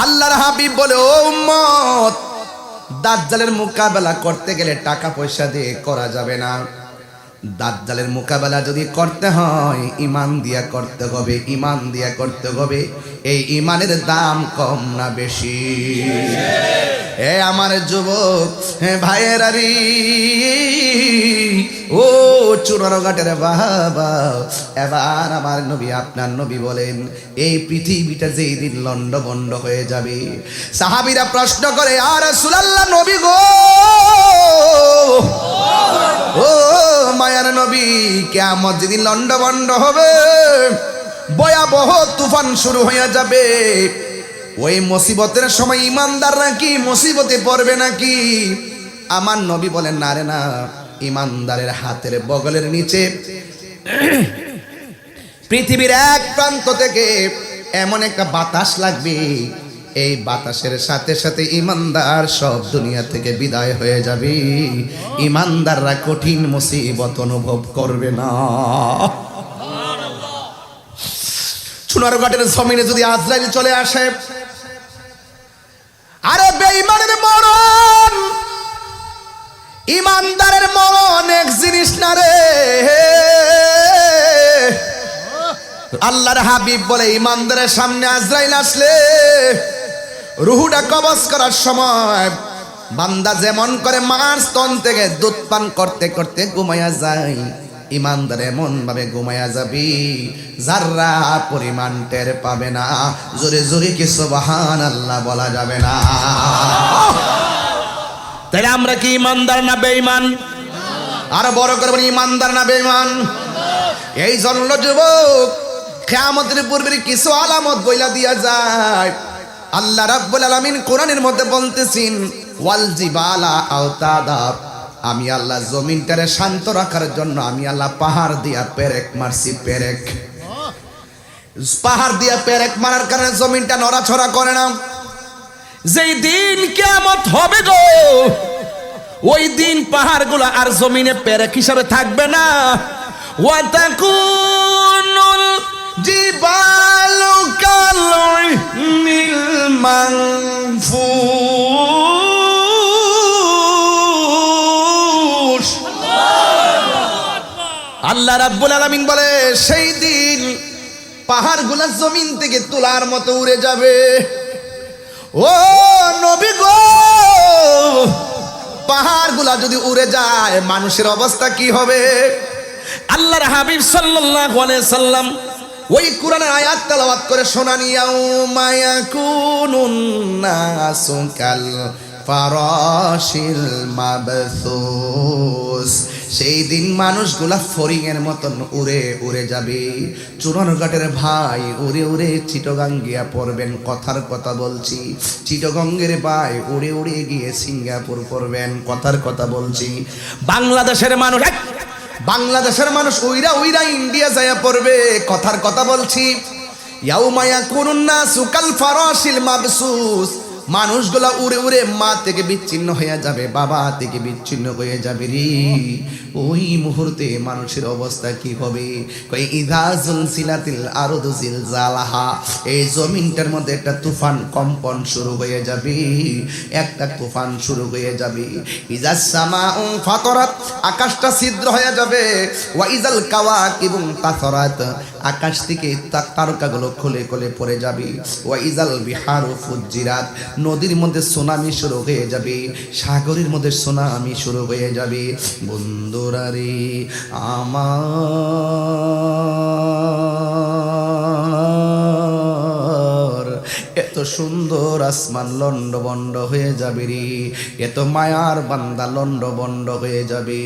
আল্লাহর হাবিব বলে, ও উম্মত, দাজ্জালের মোকাবেলা করতে গেলে টাকা পয়সা দিয়ে করা যাবে না। দাজ্জালের মোকাবেলা যদি করতে হয় ঈমান দিয়া করতে হবে, ঈমান দিয়া করতে হবে। এই ঈমানের দাম কম না বেশি? এ আমার যুবক ভাইয়েরারি, ও চুনারঘাটের বাবা, এবার আমার নবী, আপনার নবী বলেন, এই পৃথিবীটা যেই দিন লন্ডভন্ড হয়ে যাবে, সাহাবীরা প্রশ্ন করে, ইয়া রাসূলুল্লাহ, নবী গো, ও মায়ার নবী, কিয়ামত যেদিন লন্ডভন্ড হবে, ভয়াবহ তুফান শুরু হয়ে যাবে, ওই মুসিবতের সময় ইমানদাররা কি মুসিবতে পড়বে নাকি? আমার নবী বলেন, না রে না, ইমানদারের হাতের বগলের নিচে পৃথিবীর এক প্রান্ত থেকে এমন একটা বাতাস লাগবে, এই বাতাসের সাথে সাথে ইমানদার সব দুনিয়া থেকে বিদায় হয়ে যাবে, ইমানদাররা কঠিন মুসিবত অনুভব করবে না। চুনারঘাটের জমিনে যদি আজরাইল চলে আসে, আরে বেঈমানের মরণ, ইমানদারের মরণ এক জিনিস না রে। আল্লাহর হাবিব বলে, ইমানদারের সামনে আজরাইল আসলে রুহুটা কবজ করার সময় বান্দা যেমন করে মার স্তন থেকে দুধ পান করতে করতে ঘুমায়া যায়, ইমানদার এমন ভাবে ঘুমায়া যাবি যারা পরিমাণ টের পাবে না। জোরে জোরে কি সুবহানাল্লাহ বলা যাবে না? তাহলে আমরা কি ইমানদার না বেঈমান? আরো বড় করে বলি, ইমানদার না বেঈমান? এই জন্য যুবক, কিয়ামতের পূর্বে কিছু আলামত বইলা দিয়া যায়। আল্লাহ রাব্বুল আলামিন কোরআনের মধ্যে বলতেছেন, ওয়াল জিবালা আওতাদা, আমি আল্লাহ জমিনটারে শান্ত রাখার জন্য আমি আল্লাহ পাহাড় দিয়া পেরেক মারছি, পেরেক। পাহাড় দিয়া পেরেক মারার কারণে জমিনটা নড়াছড়া করে না। যেই দিন কিয়ামত হবে গো, ওই দিন পাহাড়গুলো আর জমিনে পেরেক হিসাবে থাকবে না। ওয়াতাকুনুল জিবালু কালইনিল মানফুস। আল্লাহ রাব্বুল আলামিন বলে সেই দিন পাহাড়গুলো জমিন থেকে তুলার মতো উড়ে যাবে। ও নবী গো, পাহাড়গুলা যদি উড়ে যায় মানুষের অবস্থা কি হবে? আল্লাহর হাবিব সাল্লাল্লাহু আলাইহি সাল্লাম ওই কোরআনের আয়াত তেলাওয়াত করে শোনান, ইয়াউমা ইয়াকুনুন নাসু কাল ফারাশিল মাবসুস। সেই দিন মানুষগুলা ফড়িং এর মতন উড়ে উড়ে যাবে। চুরানঘাটের ভাই উড়ে উড়ে চিটগাং গিয়া পড়বেন, কথার কথা বলছি। চিটগঙ্গের ভাই উড়ে উড়ে গিয়ে সিঙ্গাপুর পড়বেন, কথার কথা বলছি। বাংলাদেশের মানুষ উইরা উইরা ইন্ডিয়া যায়া পড়বে, কথার কথা বলছি। ইয়াউমা ইয়াকুনুন নাসু কাল ফারাশিল মাবসুস। মানুষগুলা উড়ে উড়ে মা থেকে বিচ্ছিন্ন হয়ে যাবে, বাবা থেকে বিচ্ছিন্ন হয়ে যাবে রে। ওই মুহূর্তে মানুষের অবস্থা কি হবে? কই ইযা জুলসিলাতিল আরদু জিলজালাহা। এই জমিনটার মধ্যে একটা তুফান কম্পন শুরু হয়ে যাবে, একটা তুফান শুরু হয়ে যাবে। ইজাস সামাউ ফাতরাত, আকাশটা ছিদ্র হয়ে যাবে। ওয়া ইজাল কাওয়াকিবু তাসারাত, আকাশ থেকে তারকাগুলো খুলে খুলে পড়ে যাবে। ওয়া ইজাল বিহারু ফুজ্জিরাত, নদীর মধ্যে সুনামি শুরু হয়ে যাবে, সাগরের মধ্যে সুনামি শুরু হয়ে যাবে। বন্ধুরা রে আমার, এত সুন্দর আসমান লন্ড বন্ড হয়ে যাবে রে, এত মায়ার বান্দা লন্ড বন্ড হয়ে যাবে।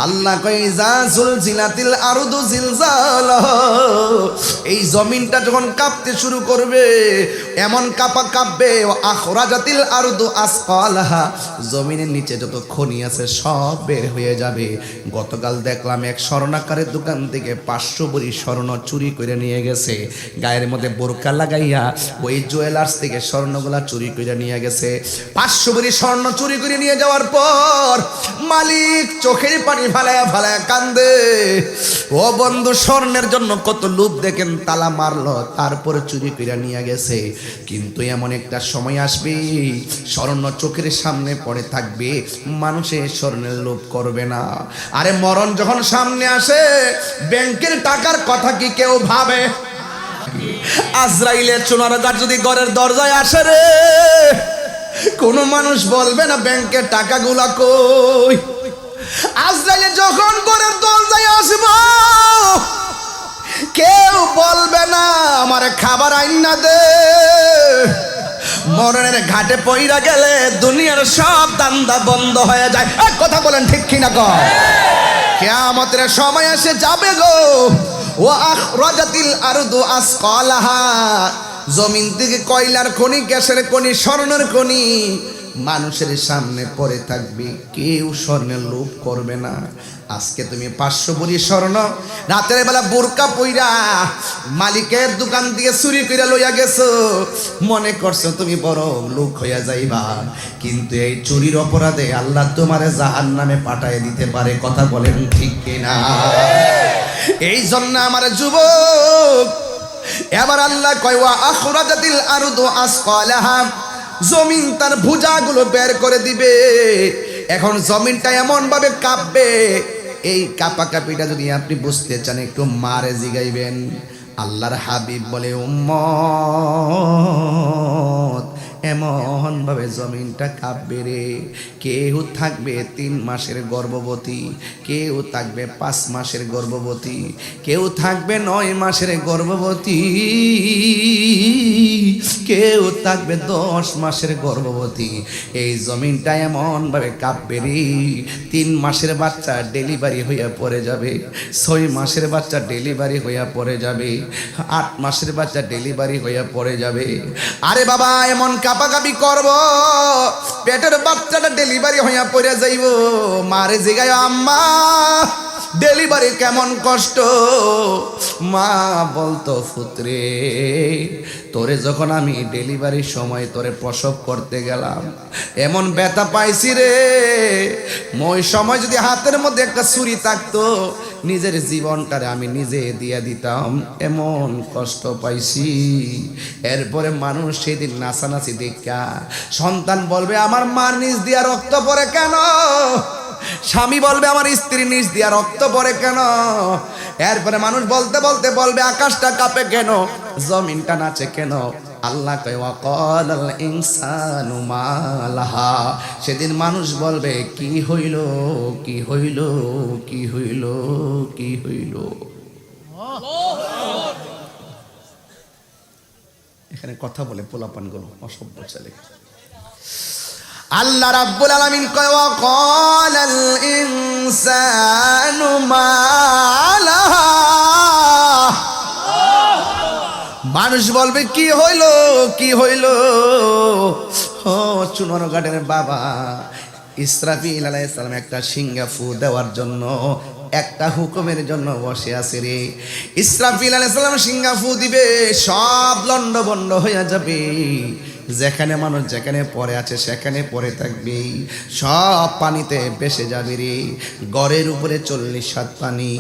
আল্লাহ কই যা জুলজিলাতিল আরদু জিলজালাহা। এই জমিনটা যখন কাঁপতে শুরু করবে, এমন কাঁপবে। আখরাজাতিল আরদু আসকালাহা, জমিনের নিচে যত খনি আছে সব বের হয়ে যাবে। গতকাল দেখলাম এক স্বর্ণাকারের দোকান থেকে 500 ভরি স্বর্ণ চুরি করে নিয়ে গেছে। গায়ের মধ্যে বোরকা লাগাইয়া ওই জুয়েলার্স থেকে স্বর্ণগুলা চুরি করে নিয়ে গেছে। 500 ভরি স্বর্ণ চুরি করে নিয়ে যাওয়ার পর মালিক চোখের পানি ফালায়া ফালায়া কান্দে। ও বন্ধু, স্বর্ণের জন্য কত লোভ দেখেন, তালা মারলো তারপরে চুরি করে নিয়ে গেছে। কিন্তু এমন একটা সময় আসবে, স্বর্ণ চোখের সামনে পড়ে থাকবে, মানুষের স্বর্ণের লোভ করবে না। আরে মরণ যখন সামনে আসে, ব্যাংকের টাকার কথা কি কেউ ভাবে? আজরাইলের চুনারঘাট যদি ঘরের দরজায় আসে রে, কোন মানুষ বলবে না ব্যাংকের টাকাগুলা কই। আজরাইলে যখন ঘরের দরজায় আসবে, কেউ বলবে না আমার খাবার আইনা দে। মরণের ঘাটে পইরা গেলে দুনিয়ার সব দান্দা বন্ধ হয়ে যায়। কথা বলেন ঠিক কিনা কর? কিয়ামতের সময় এসে যাবে গো। ওয়া আখরাজাতিল আরদু আসকালাহা, জমিন থেকে কয়লার খনি, গ্যাসের খনি, স্বর্ণের খনি মানুষের সামনে পড়ে থাকবে, কেউ স্বর্ণের লোভ করবে না। আজকে তুমি 500 ভরি স্বর্ণ রাতের বেলা বোরকা পইরা মালিকের দোকান থেকে চুরি কইরা লইয়া গেছো, মনে করছো তুমি বড় লোক হইয়া যাইবা। কিন্তু এই চুরির অপরাধে আল্লাহ তোমারে জাহান্নামে পাঠায় দিতে পারে। কথা বলেন ঠিক কিনা? এই জন্য আমার যুবক, এবার আল্লাহ কয় ওয়া আখরাজাতিল আরদু আসকালাহা, জমিন তার ভুজাগুলো বের করে দিবে। এখন জমিনটা এমন ভাবে কাঁপবে, এই কাঁপাকাঁপিটা যদি আপনি বুঝতে চান একটু মারে জিগাইবেন। আল্লাহর হাবিব বলে উম্মত, এমন ভাবে জমিনটা কাঁপবে রে, কেউ থাকবে 3 মাসের গর্ভবতী, কেউ থাকবে 5 মাসের গর্ভবতী, কেউ থাকবে 9 মাসের গর্ভবতী, কেউ থাকবে 10 মাসের গর্ভবতী। এই জমিনটা এমন ভাবে কাঁপবে রে, 3 মাসের বাচ্চা ডেলিভারি হইয়া পড়ে যাবে, 6 মাসের বাচ্চা ডেলিভারি হইয়া পড়ে যাবে, 8 মাসের বাচ্চা ডেলিভারি হইয়া পড়ে যাবে। আরে বাবা, এমন কাপাকাপি করব, পেটের বাচ্চাটা ডেলিভারি হইয়া পড়ে যাইব। মারে জিগায় আম্মা ডেলিভারি কেমন কষ্ট। মা বলতো পুত্রে তোরে যখন আমি ডেলিভারির সময় তোরে প্রসব করতে গেলাম এমন ব্যথা পাইছি রে, ওই সময় যদি হাতের মধ্যে একটা ছুরি থাকতো নিজের জীবনটারে আমি নিজে দিয়ে দিতাম, এমন কষ্ট পাইছি। এরপরে মানুষ সেদিন নাচানাচি দেখা সন্তান বলবে আমার মার নিচ দিয়া রক্ত পড়ে কেন, স্বামী বলবে আমার স্ত্রী নিচ দিয়া রক্ত পড়ে কেন, এরপরে মানুষ বলতে বলতে বলবে আকাশটা কাঁপে কেন, জমিনটা নাচে কেন। আল্লাহ কয় ওয়াকালাল ইনসানু মা লাহা, সেদিন মানুষ বলবে কি হইল কি হইল কি হইল কি হইল। এখানে কথা বলে পোলাপানগুলো অসভ্য ছেলে। আল্লাহ রাব্বুল আলামিন কয় ওয়াকালাল ইনসানু মা লাহা, মানুষ বলবে কি হইল কি হইল। ও চুনর গার্ডেনের বাবা ইসরাফিল আলাইহিস সালাম একটা সিংহা ফু দেওয়ার জন্য একটা হুকুমের জন্য বসে আছে রে। ইসরাফিল আলাইহিস সালাম সিংহা ফু দিবে, সব লন্ডভন্ড হয়ে যাবে, যেখানে মানুষ যেখানে পড়ে আছে সেখানে পড়ে থাকবে, সব পানিতে ভেসে যাবে রে। ঘরের উপরে 40 হাত পানি,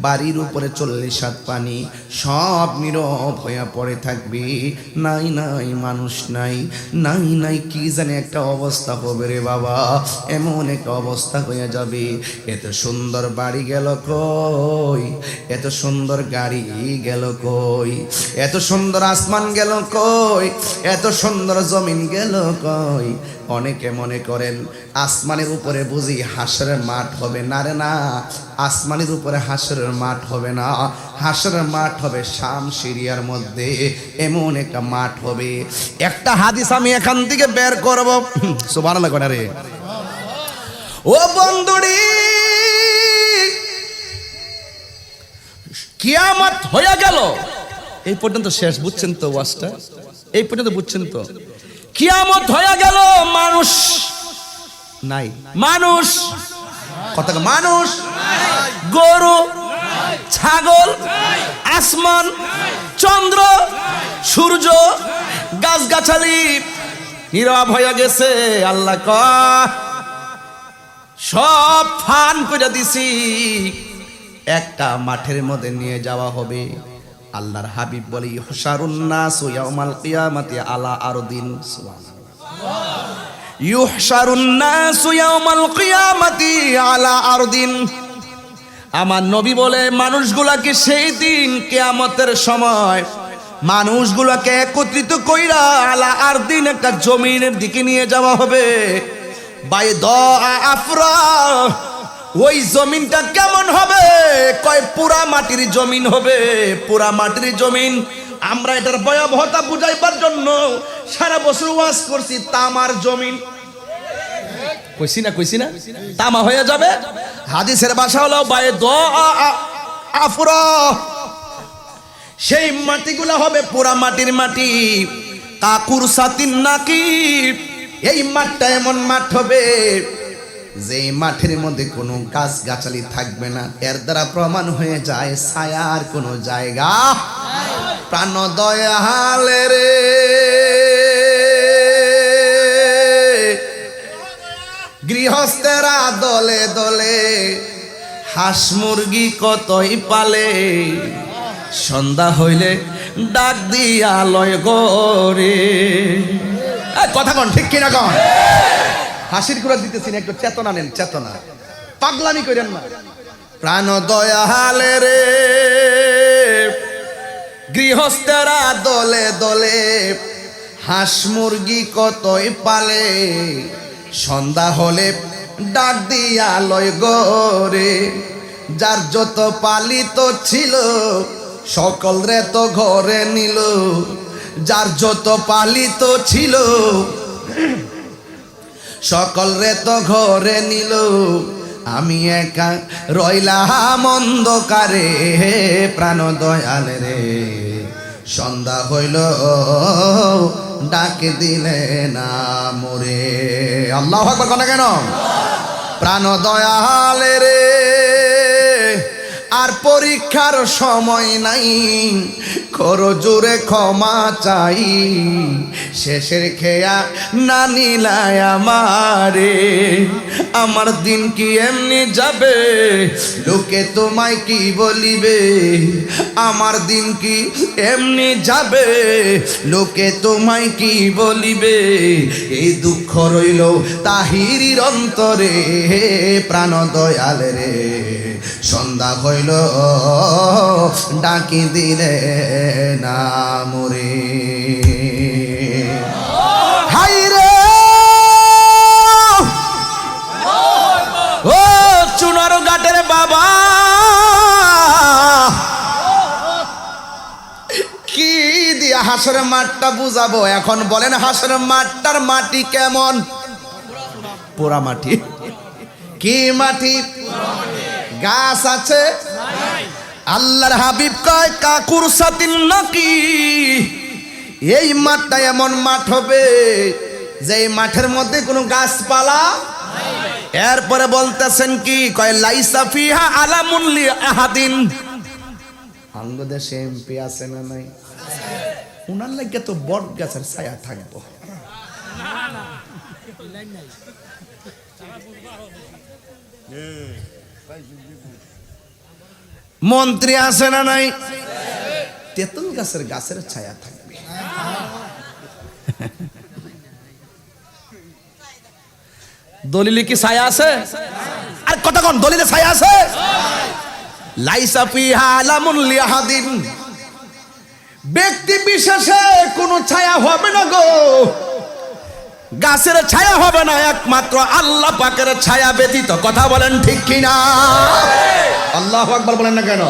বাড়ির উপরে 40 হাত পানি, সব নীরব হয়ে পড়ে থাকবে, নাই নাই মানুষ নাই, নাই নাই কি জানে একটা অবস্থা হবে রে বাবা, এমন একটা অবস্থা হয়ে যাবে। এত সুন্দর বাড়ি গেল কই, এত সুন্দর গাড়ি গেল কই, এত সুন্দর আসমান গেল কই, এত সুন্দর জমিন গেল কই। অনেকে মনে করেন আসমানের উপরে বুঝি হাসরের মাঠ হবে, না রে না, আসমানের উপরে হাসরের মাঠ হবে না, হাসরের মাঠ হবে শাম সিরিয়ার মধ্যে, এমন একটা মাঠ হবে। একটা হাদিস আমি এখান থেকে বের করব, সুবহানাল্লাহ কোনা রে। ও বন্ধুরি কিয়ামত হয়ে গেল, এই পর্যন্ত শেষ, বুঝছেন তো ওয়াজটা, এই পর্যন্ত বুঝছেন তো? কিয়ামত হয়ে গেল, মানুষ নাই, মানুষ কথা মানুষ, গরু ছাগল, আসমান চন্দ্র সূর্য গাছগাছালি নীরব হয়ে গেছে। আল্লাহ কয় সব ফান করে দিছি, একটা মাঠের মধ্যে নিয়ে যাওয়া হবে। আল্লাহর হাবিব বলে ইহশারুন নাসু ইয়াউমাল কিয়ামাতি আলা আরদিন, সুবহানাল্লাহ, ইহশারুন নাসু ইয়াউমাল কিয়ামাতি আলা আরদিন। আমার নবী বলে মানুষগুলাকে সেই দিন কিয়ামতের সময় মানুষগুলাকে একত্রিত কইরা আলা আরদিন একটা জমিনের দিকে নিয়ে যাওয়া হবে। বাইদা আফরা, ওই জমিনটা কেমন হবে? কয় পুরা মাটির জমিন হবে, পুরা মাটির জমিন। আমরা এটার ভয়াবহতা বুঝাইবার জন্য সারা বছর ওয়াজ করছি, তামার জমিন কইছি না তামা হয়ে যাবে। হাদিসের ভাষা হলো বাইদা আফরা, সেই মাটিগুলো হবে পুরা মাটির মাটি। কাকুর সাতিন নাকিব, এই মাঠটা এমন মাঠ হবে যে মাঠের মধ্যে কোনো গাছ গাছালি থাকবে না। এর দ্বারা প্রমাণ হয়ে যায় ছায়ার কোনো জায়গা প্রাণ দয়ালে রে। গৃহস্থেরা দলে দলে হাঁস মুরগি কতই পালে, সন্ধ্যা হইলে ডাক দিয়া লয় গরে। কথা কন ঠিক কিনা কন? হাসির কুড়া দিতেছি না, একটু চেতনা নেন, চেতনা, পাগলামি করেন না। প্রাণ দয়ালে রে, গৃহস্থেরা দলে দলে হাঁস মুরগি কতই পালে, সন্ধ্যা হলে ডাক দিয়া লয় গরে। যার যত পালিত ছিল সকল রে তো ঘরে নিল, যার যত পালিত ছিল সকল রে তো ঘরে নিল। আমি একা রইলাম অন্ধকারে, প্রাণ দয়াল রে। সন্ধ্যা হইল ডাকে দিলে না মোরে। আল্লাহু আকবার, কেন প্রাণ দয়াল রে। আর পরীক্ষার সময় নাই, করো জোরে ক্ষমা চাই, শেষের খেয়া না নিলায় আমারে, আমার দিন কি এমনি যাবে, লোকে তোমায় কি বলিবে, আমার দিন কি এমনি যাবে, লোকে তোমায় কি বলিবে, এই দুঃখ রইল তাহিরির অন্তরে, প্রাণ দয়াল রে সন্ধ্যা হইল ডাকি দিলে না মরে, হাই রে ও চুনার ঘাটের বাবা, কি দিয়া হাসের মাঠটা বুঝাবো, এখন বলেন হাসের মাঠটার মাটি কেমন, পোড়া মাটি, কি মাটি, গাছ আছে, আল্লাহর হাবিব কয় কাকুর সাতিন নাকি, এই মাঠটা এমন মাঠ হবে যে মাঠের মধ্যে কোনো গাছপালা, এরপরে বলতেছেন কি কয় লাইসা ফিহা আলামুন লি আহাদিন, আঙ্গ দেশে এমপি আছে না নাই, উনার লাগে তো বট গাছের ছায়া থাকবো, মন্ত্রী আছে না নাই, তেঁতুল গাছের ছায়া থাকবে, দলিলে কি ছায়া আছে, আর কথা কোন দলিলে ছায়া আছে, লাইসা ফিহা আলামুন লি আহাদিন, ব্যক্তি বিশেষে কোনো ছায়া হবে না গো, গাছের ছায়া হবে না, একমাত্র আল্লাহ পাকের ছায়া ব্যতীত, কথা বলেন ঠিক কিনা, আল্লাহু আকবার বলেন না কেন,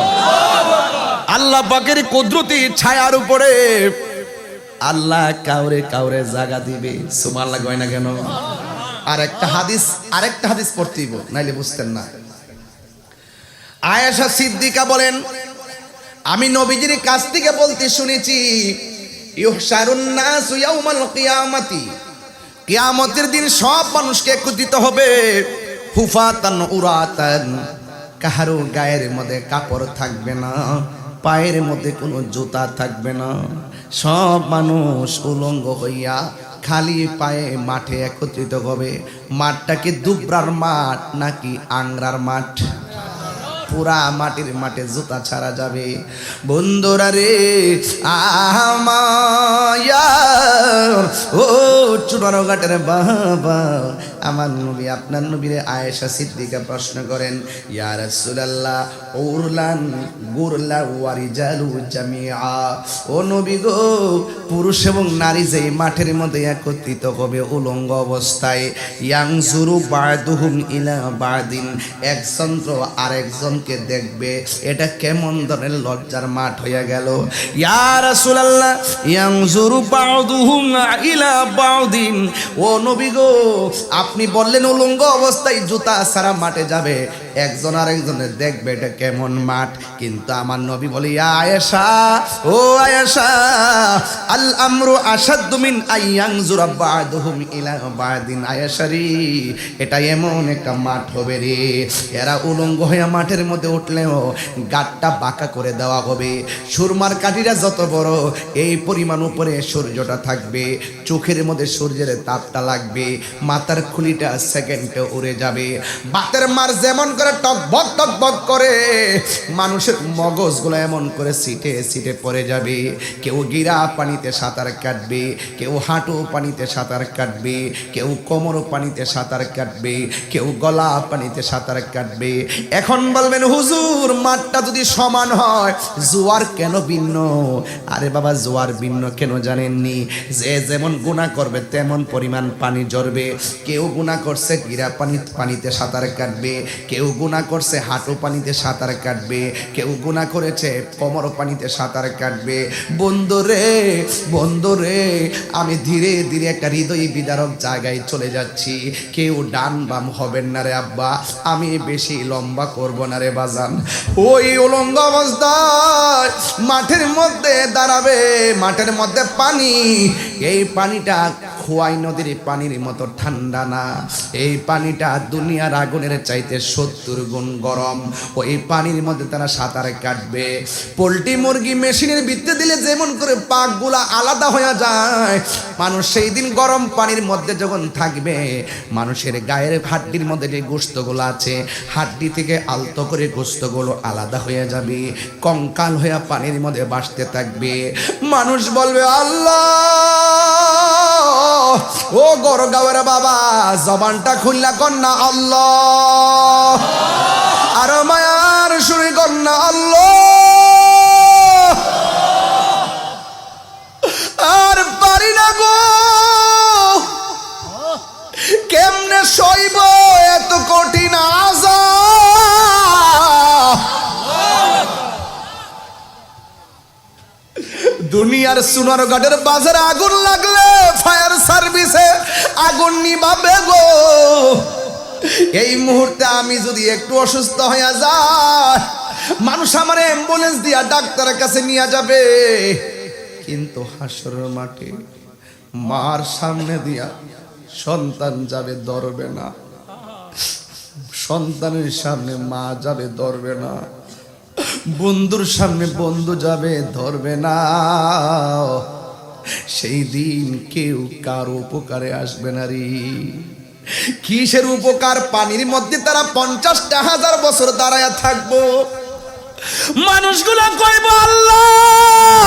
আল্লাহ পাকের কুদরতি ছায়ার উপরে আল্লাহ কাউরে কাউরে জায়গা দিবে, সুবহানাল্লাহ কয় না কেন, আরেকটা হাদিস পড়তেইব নাইলে বুঝতেন না, আয়েশা সিদ্দিকা বলেন আমি নবীজির কাছ থেকে বলতে শুনেছি, ইউহশারুন নাসু ইয়াউমাল কিয়ামাতি, কিয়ামতের দিন সব মানুষকে একত্রিত হবে, হুফাতান উরাতান, কাহারো গায়ের মধ্যে কাপড় থাকবে না, পায়ের মধ্যে কোনো জুতা থাকবে না, সব মানুষ উলঙ্গ হইয়া খালি পায়ে মাঠে একত্রিত হবে, মাঠটা কি দুবরার মাঠ নাকি আংরার মাঠ, পুরা মাটির মাঠে জুতা ছাড়া যাবে, বন্ধুরা রে আমার ও চুনারো ঘাটের বাবা, আমার নবী আপনার নবীরে আয়েশা সিদ্দিকা প্রশ্ন করেন, ইয়া রাসূলুল্লাহ উরলান গুরলা ওয়ারিজালু জামিআ, ও নবী গো পুরুষ এবং নারী যেই মাঠের মধ্যে একত্রিত হবে উলঙ্গ অবস্থায়, ইয়ানজুরু বা'দুহুম ইলা বা'দিন, একজন তো আরেকজনকে দেখবে, এটা কেমন ধরনের লজ্জার মাঠ হয়ে গেল, ইয়া রাসূলুল্লাহ ইয়ানজুরু বা'দুহুম ইলা বা'দিন, ও নবী গো আপনি বললেন উলঙ্গ অবস্থায় জুতা ছাড়া মাঠে যাবে, একজন আরেকজনের দেখবে, এটা কেমন মাঠ, কিন্তু আমার নবী বলে ইয়া আয়েশা, ও আয়েশা আল আমরু আশাদ্দু মিন আইয়ানজুরা বা'দুহুম ইলা বা'দিন, আয়েশা রে এটা এমন একটা মাঠ হবে রে, এরা উলঙ্গ হয়ে মাঠের মধ্যে উঠলেও গাটটা বাঁকা করে দেওয়া হবে, সুরমার কাঠিটা যত বড় এই পরিমাণ উপরে সূর্যটা থাকবে, চোখের মধ্যে সূর্যের তাপটা লাগবে, মাথার খুলিটা সেকেন্ডে উড়ে যাবে, বাতের মার যেমন করে টকবক করে মানুষের মগজগুলো এমন করে সিটে সিটে পড়ে যাবে, কেউ গিরা পানিতে সাঁতার কাটবে, কেউ হাঁটু পানিতে সাঁতার কাটবে, কেউ কোমর পানিতে সাঁতার কাটবে, কেউ গলা পানিতে সাঁতার কাটবে, এখন বলবেন হুজুর মাঠটা যদি সমান হয় জোয়ার কেন ভিন্ন, আরে বাবা জোয়ার ভিন্ন কেন জানেননি, যে যেমন গুনাহ করবে তেমন পরিমাণ পানি ঝরবে, কেউ গুনাহ করছে গিরা পানিতে সাঁতার কাটবে, কেউ গুনাহ করছে হাঁটু পানিতে সাঁতার কাটবে, কেউ গুনাহ করেছে কোমর পানিতে সাঁতার কাটবে, বন্ধুরে আমি ধীরে ধীরে একটা হৃদয় বিদারক জায়গায় চলে যাচ্ছি, কেউ ডান বাম হবেন না রে আব্বা, আমি বেশি লম্বা করব না রে বাজান, ওই উলঙ্গ অবস্থায় মাঠের মধ্যে দাঁড়াবে, মাঠের মধ্যে পানি, এই পানিটা খোয়াই নদীর পানির মতো ঠান্ডা না, এই পানিটা দুনিয়ার আগুনের চাইতে 70 গুণ গরম। ওই পানির মধ্যে তারা সাঁতার কাটবে। পোল্ট্রি মুরগি মেশিনের ভিতরে দিলে যেমন করে পাকগুলা আলাদা হয়ে যায়, মানুষ সেই দিন গরম পানির মধ্যে যখন থাকবে, মানুষের গায়ের হাড্ডির মধ্যে যে গোশতগুলো আছে, হাড্ডি থেকে আলতো করে গোশতগুলো আলাদা হয়ে যাবে, কঙ্কাল হয়ে পানির মধ্যে ভাসতে থাকবে। মানুষ বলবে আল্লাহ, ও গরগাঁওয়ের বাবা জবানটা খুললা কন্যা আল্লাহ, আর মায়ার শুনে কন্যা আল্লাহ, আর পারি না গো, কেমনে সইব এত কঠিন আযাব। দুনিয়ার সোনারগাঁওয়ের বাজারে আগুন লাগলে ফায়ার সার্ভিসে আগুন নিভাবে গো। এই মুহূর্তে আমি যদি একটু অসুস্থ হয়ে যাই, মানুষ আমার অ্যাম্বুলেন্স দিয়া ডাক্তারের কাছে নিয়ে যাবে, কিন্তু হাসরের মাঠে মার সামনে দিয়া সন্তান যাবে ধরবে না, সন্তানের সামনে মা যাবে ধরবে না, বন্ধুর সামনে বন্ধু যাবে ধরবে না। সেই দিন কেউ কার উপকারে আসবে না রে। কিসের উপকার? পানির মধ্যে তারা 50,000 বছর দাঁড়ায় থাকবো। মানুষগুলা কইব আল্লাহ,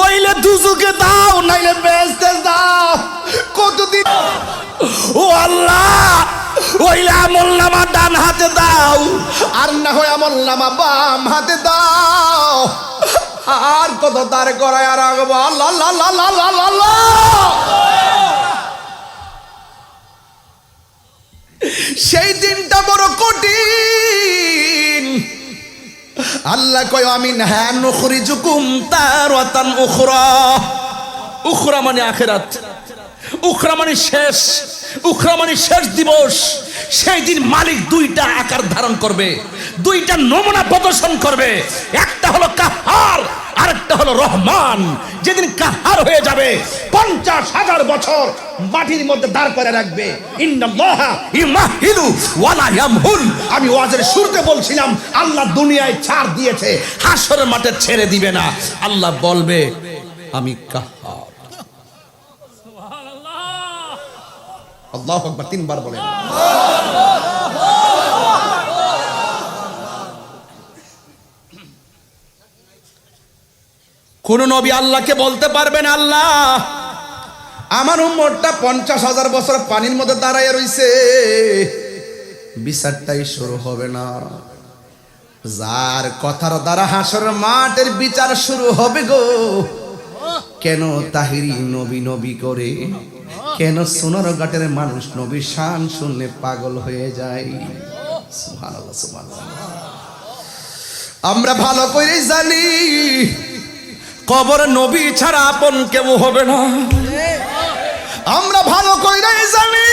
ওইলে দুজকে দাও, নাইলে বেহেশতে দাও। কতদিন ও আল্লাহ, ওইলে আমলনামা ডান হাতে দাও, আর না হয় আমলনামা বাম হাতে দাও। আর কত তার করায় আর রাখবো আল্লাহ আল্লাহ আল্লাহ আল্লাহ আল্লাহ। সেই দিনটা বড় কঠিন। আল্লাহ কয় আমি না নুখরিজুকুম তারাতান উখরা। উখরা মানে আখিরাত, উখরা মানে শেষ, উখরা মানে শেষ দিবস। সেই দিন মালিক দুইটা আকার ধারণ করবে, দুইটা নমুনা প্রদর্শন করবে। একটা হলো কাহার, আরেকটা হলো রহমান। যেদিন কাহার হয়ে যাবে, 50,000 বছর মাটির মধ্যে দাঁড় করে রাখবে। ইন্নাল্লাহা ইউমাহিলু ওয়ালা ইয়ামহুল। আমি ওয়াজের শুরুতে বলছিলাম আল্লাহ দুনিয়ায় ছাড় দিয়েছে, হাসরের মাঠে ছেড়ে দিবে না। আল্লাহ বলবে আমি কাহার। আল্লাহু আকবার, 3 বার বলেন। কোন নবী আল্লাহকে বলতে পারবেন আল্লাহ আমার উম্মতটা 50,000 বছর পানির মধ্যে দাঁড়ায় রইছে, বিচারটাই শুরু হবে না। যার কথার দ্বারা হাসরের মাঠের বিচার শুরু হবে গো। কেন তাহিরি নবী নবী করে, কেন সোনারগাঁটের মানুষ নবীর শান শুনলে পাগল হয়ে যায়। সুবহানাল্লাহ সুবহানাল্লাহ। আমরা ভালো করে জানি কবর নবী ছাড়া আপন কেউ হবে না। আমরা ভালো করে জানি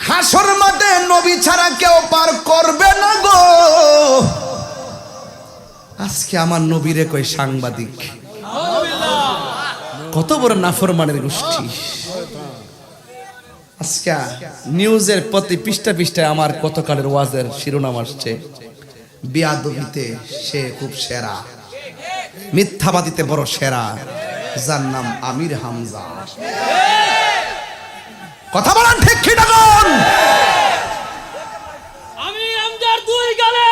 হাসর মাঠে নবী ছাড়া কেউ পার করবে না গো। আজকে আমার নবীরে কই সাংবাদিক, কত বড় নাফরমানের গোষ্ঠী। আজকে নিউজের প্রতি পৃষ্ঠা পৃষ্ঠায় আমার কতকালের ওয়াজের শিরোনাম আসছে, বেয়াদবিতে সে খুব সেরা, মিথ্যাবাদিতে বড় সেরা, যার নাম আমির হামজা। কথা বলেন ঠিক কি না? আমি আমজার দুই গালে,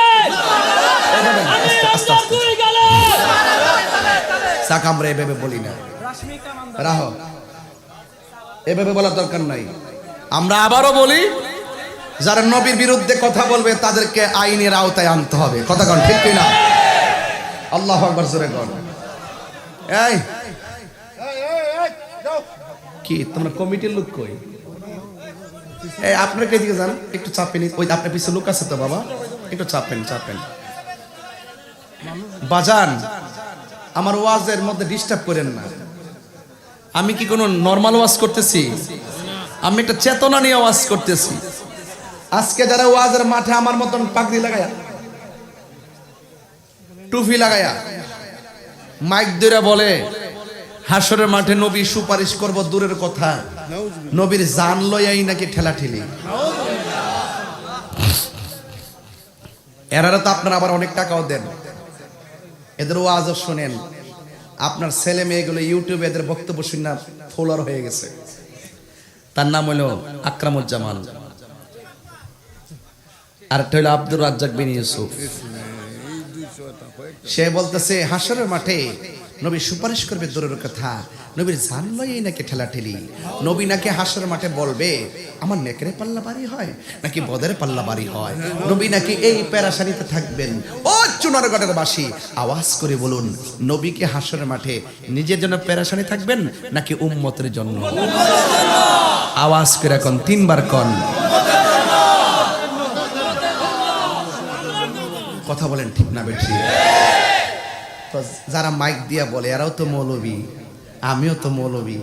আমি আমজার দুই গালে। সাক আমরা এভাবে বলি না, রাহো, এভাবে বলার দরকার নাই। আমরা আবারও বলি, যারা নবীর বিরুদ্ধে কথা বলবে তাদেরকে আইনের আওতায় আনতে হবে। কথা কন ঠিক কি না? আল্লাহু আকবার জোরে কর। এই কি তোমরা কমিটির লোক কই? এই আপনারা কে দিকে যান, একটু চাপেন। ওই আপনার পিছনে লোক আছে তো বাবা, একটু চাপেন চাপেন। বাজান আমার ওয়াজের মধ্যে ডিস্টার্ব করেন না। আমি কি কোনো নরমাল ওয়াজ করতেছি? আমি একটা চেতনা নিয়ে ওয়াজ করতেছি। আজকে যারা ওয়াজের মাঠে আমার মতন পাগড়ি লাগায়া, টুপি লাগায়া, মাইক ধরে বলে হাসরের মাঠে নবী সুপারিশ করব দূরের কথা, নবীর জান লয়াই নাকি ঠেলাঠেলি। এরারা তো আপনারা আবার অনেক টাকাও দেন, এদের ওয়াজও শোনেন। আপনার ছেলে মেয়েগুলো ইউটিউবে এদের বক্তব্য শুনে ফলোয়ার হয়ে গেছে। তার নাম হলো আকরামুজ্জামান, আর একটা হলো আব্দুর রাজ্জাক বিন ইউসুফ। সে বলতেছে হাসরের মাঠে নবী সুপারিশ করবে দূরের কথা, নবীর জান লয়েই নাকি ঠেলাঠেলি। নবী নাকি হাসরের মাঠে বলবে আমার নেকড়ে পাল্লা বাড়ি হয় নাকি বদের পাল্লা বাড়ি হয়। নবী নাকি এই পেরেশানিতে থাকবেন। ও চুনারগড়ের বাসী, আওয়াজ করে বলুন, নবী কি হাসরের মাঠে নিজের জন্য পেরেশানি থাকবেন নাকি উম্মতের জন্য? আওয়াজ করে এখন তিনবার কন, কথা বলেন ঠিক না বেশি? তো যারা মাইক দিয়া বলে এরাও তো মৌলবী, আমিও তো মৌলবী।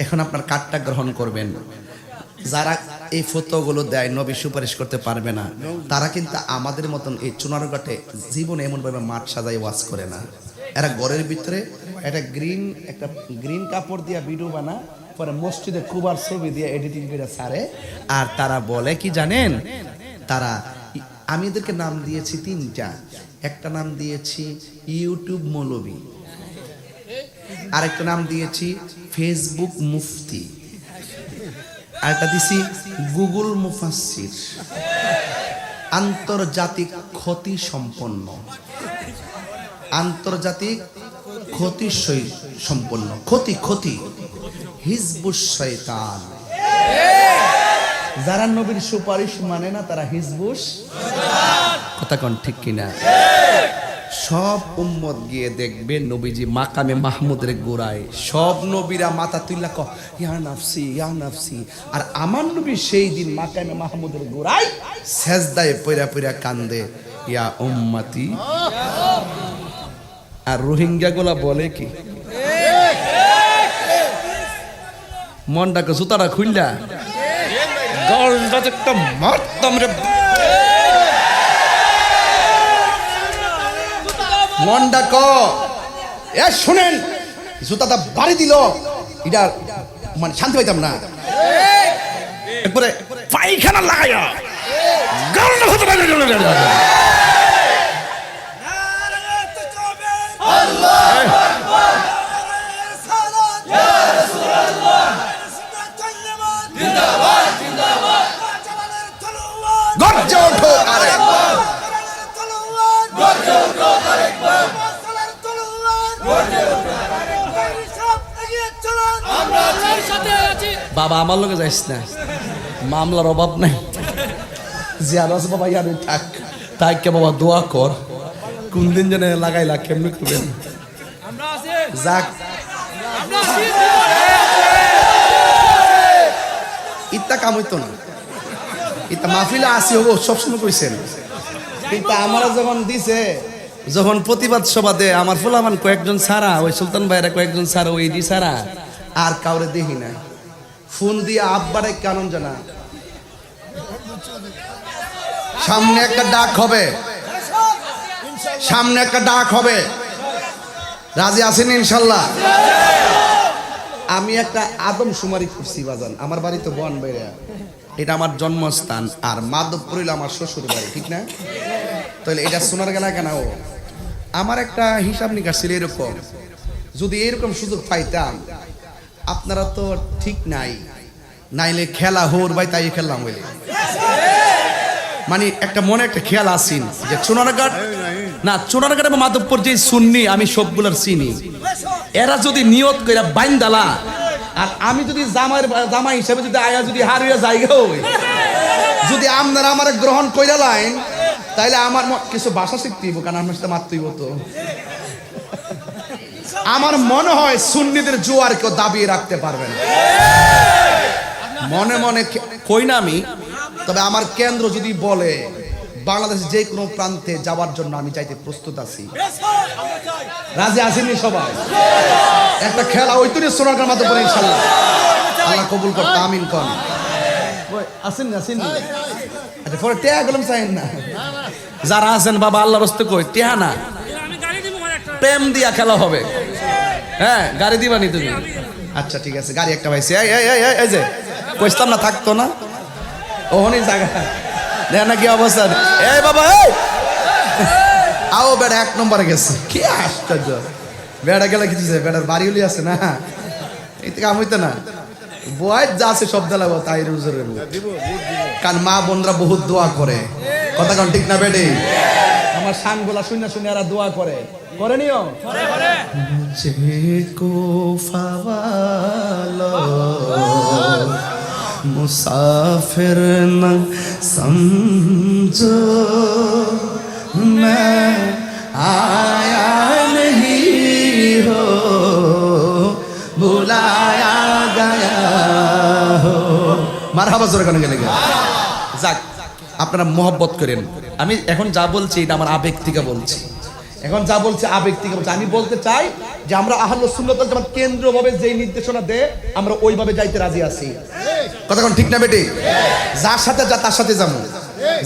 এখন আপনার কার্ডটা গ্রহণ করবেন। যারা এই ফতোগুলো দেয় নবী সুপারিশ করতে পারবে না, তারা কিন্তু আমাদের মতন এই চুনারঘাটে জীবনে এমনভাবে মাঠ সাজাই ওয়াজ করে না। এরা ঘরের ভিতরে একটা গ্রিন কাপড় দিয়া ভিডিও বানা, পরে মসজিদে কুবার ছবি দিয়ে এডিটিং করে ছাড়ে। আর তারা বলে কি জানেন, তারা, আমি এদেরকে নাম দিয়েছি তিনটা। একটা নাম দিয়েছি ইউটিউব মৌলবী, আরেকটা নাম দিয়েছি ফেসবুক মুফতি, আরেকটা দিছি গুগল মুফাসসির, আন্তর্জাতিক ক্ষতি সম্পন্ন, আন্তর্জাতিক ক্ষতি সম্পন্ন, ক্ষতি হিজবুশ শয়তান। যারা নবীর সুপারিশ মানে না তারা হিজবুশ, কথা কোন ঠিক কিনা? সব উম্মত গিয়ে দেখবে নবীজি মাকামে মাহমুদের গোড়ায় সব নবীরা মাথা তুইলা ক ইয়া নাফসি ইয়া নাফসি, আর আমার নবী সেই দিন মাকামে মাহমুদের গোড়ায় সেজদায় পইরা পইরা কান্দে ইয়া উম্মতি। আর রোহিঙ্গা গুলা বলে কি, মনটাকে জুতাটা খুললা গলটা একটা মারতাম রে, মনটা ক এ শুনেন, জুতাটা বাড়ি দিল, এটা মানে শান্তি পাইতাম না। একবারে পায়খানা লাগাইয়া গলটা হতে পারে। গর্জে ওঠো আরেকবার, বাবা আমার লোকে যাইস না, মামলার অভাব নাই। জিয়ারস বাবা ইয়ার থাক, তাই কে বাবা দোয়া কর, কোন দিন যেন লাগাইলা কেমনি করবেন। যাক ইত্যা কাম হইতো না, ইত্যা মাহফিলে আসি হবো সবসময় কইছেন, কিন্তু আমারা যখন দিছে, যখন প্রতিবাদ সভা দে আমার ফুলামান কয়েকজন ছাড়া, ওই সুলতান ভাইরা কয়েকজন ছাড়া, ওই ডি ছাড়া আর কাউরে দেখি না। ফোন দিয়ে আব্বারে কারণ জানা, সামনে একটা ডাক হবে, সামনে একটা ডাক হবে, রাজি আছেন ইনশাল্লাহ? আমি একটা আদমশুমারি করছি বাজান, আমার বাড়ি তো বন বাইরে, এটা আমার জন্মস্থান, আর মাধবপুর হইল আমার শ্বশুর বাড়ি, ঠিক না? তাহলে এটা শোনার গেলা কেন? আমার একটা হিসাব নিকাশ ছিল এরকম, যদি এরকম সুযোগ পাইতাম, আপনারা তো ঠিক নাই, নাইলে খেলা হোর ভাই তাই খেললাম বলে, মানে একটা মনে একটা খেয়াল আসিন যে চুনারঘাট না, চুনারঘাট এবং মাধবপুর যে সুন্নি আমি সবগুলোর চিনি, এরা যদি নিয়ত করে বাইন্দালা, আর আমি যদি জামাই হিসেবে যদি আয়া যদি হারিয়ে জায়গা হই, যদি আপনারা আমার গ্রহণ কইরা লাইন, তাইলে আমার কিছু ভাষা শিখতেইব, কারণ আমার সাথে মারতেইব। তো আমার মনে হয় সুন্নিদের জোয়ার কেউ দাবিয়ে রাখতে পারবে না, মনে মনে কই না আমি। তবে আমার কেন্দ্র যদি বলে বাংলাদেশের যে কোনো প্রান্তে যাওয়ার জন্য আমি চাইতে প্রস্তুত আছি, রাজি আসেনি সবাই? একটা খেলা ওই তুই সোনার মাধ্যমে পরে ইনশাল্লাহ আল্লাহ কবুল করতে, আমিন কন। আসেন না, আসেন না, আচ্ছা পরে টেয়া গেলাম চাইন না, যারা আছেন বাবা আল্লাহর রাস্তে কই টেহা না, প্রেম দিয়া খেলা হবে। হ্যাঁ গাড়ি দিবানি তুমি? আচ্ছা ঠিক আছে, গাড়ি একটা পাইছি। এই যে কইতাম না থাকতো না ওহনি জায়গা দেখ না কি অবস্থা। এই বাবা এই আও বেড়া 1 নম্বরে গেছে, কি আশ্চর্য। বেড়া গেলে কিছু বেড়ার বাড়ি উলি আছে না, এই থেকে আমি হইতো না বয় যা আছে সব দেলাবো তাই রুজুরের, কারণ মা বোনরা বহুত দোয়া করে, কথা কোন ঠিক না বেডি? আমার শানগুলা শুনে শুনে এরা দোয়া করে, করে নিও মুঝকো ফাওয়ালো মুসাফির না সমঝো मैं आया नहीं हो बुलाया गया हो। মারহাবা জোরে কেন গেলে যাক, আপনারা মহব্বত করেন। আমি এখন যা বলছি এটা আমার আবেগ থেকে বলছি, এখন যা বলছি আবেগ থেকে বলছি। আমি বলতে চাই যে আমরা আহলে সুন্নাত ওয়াল জামাত কেন্দ্রভাবে যেই নির্দেশনা দেয় আমরা ওইভাবে যাইতে রাজি আছি, কথা কোন ঠিক না বেটি? যার সাথে যা তার সাথে যাবো,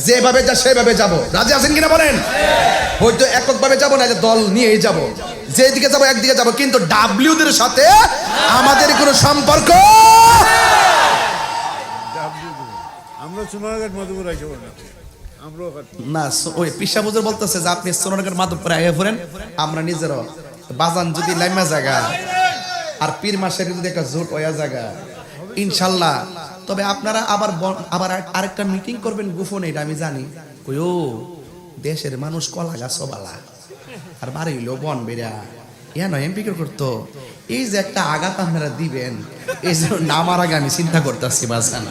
যেভাবে যা সেভাবে যাব, রাজি আছেন কিনা বলেন? হয়তো এককভাবে যাব না, দল নিয়েই যাব, যেদিকে যাব একদিকে যাব, কিন্তু ডাব্লিউদের সাথে আমাদের কোনো সম্পর্ক। আমরা সোনারঘাট মাধবপুর আইসা না ওই পিসা বুজুর বলতেছে যে আপনি সোনারঘাট মাধবপুরে আগে পড়েন, আমরা নিজেরও বাজান যদি লাইমা জায়গা আর পীর মাসের যদি একটা জোট ওয়া জায়গা ইনশাল্লাহ। তবে আপনারা আবার আরেকটা মিটিং করবেন গোপনে, এটা আমি জানি। কইও দেশের মানুষ কলা গাছ বালা আর বাড়ি হইলো বন বেড়া ইয়া নয় এমপি করতো। এই যে একটা আঘাত আপনারা দিবেন, এই যে নামার আগে আমি চিন্তা করতেছি বাজান।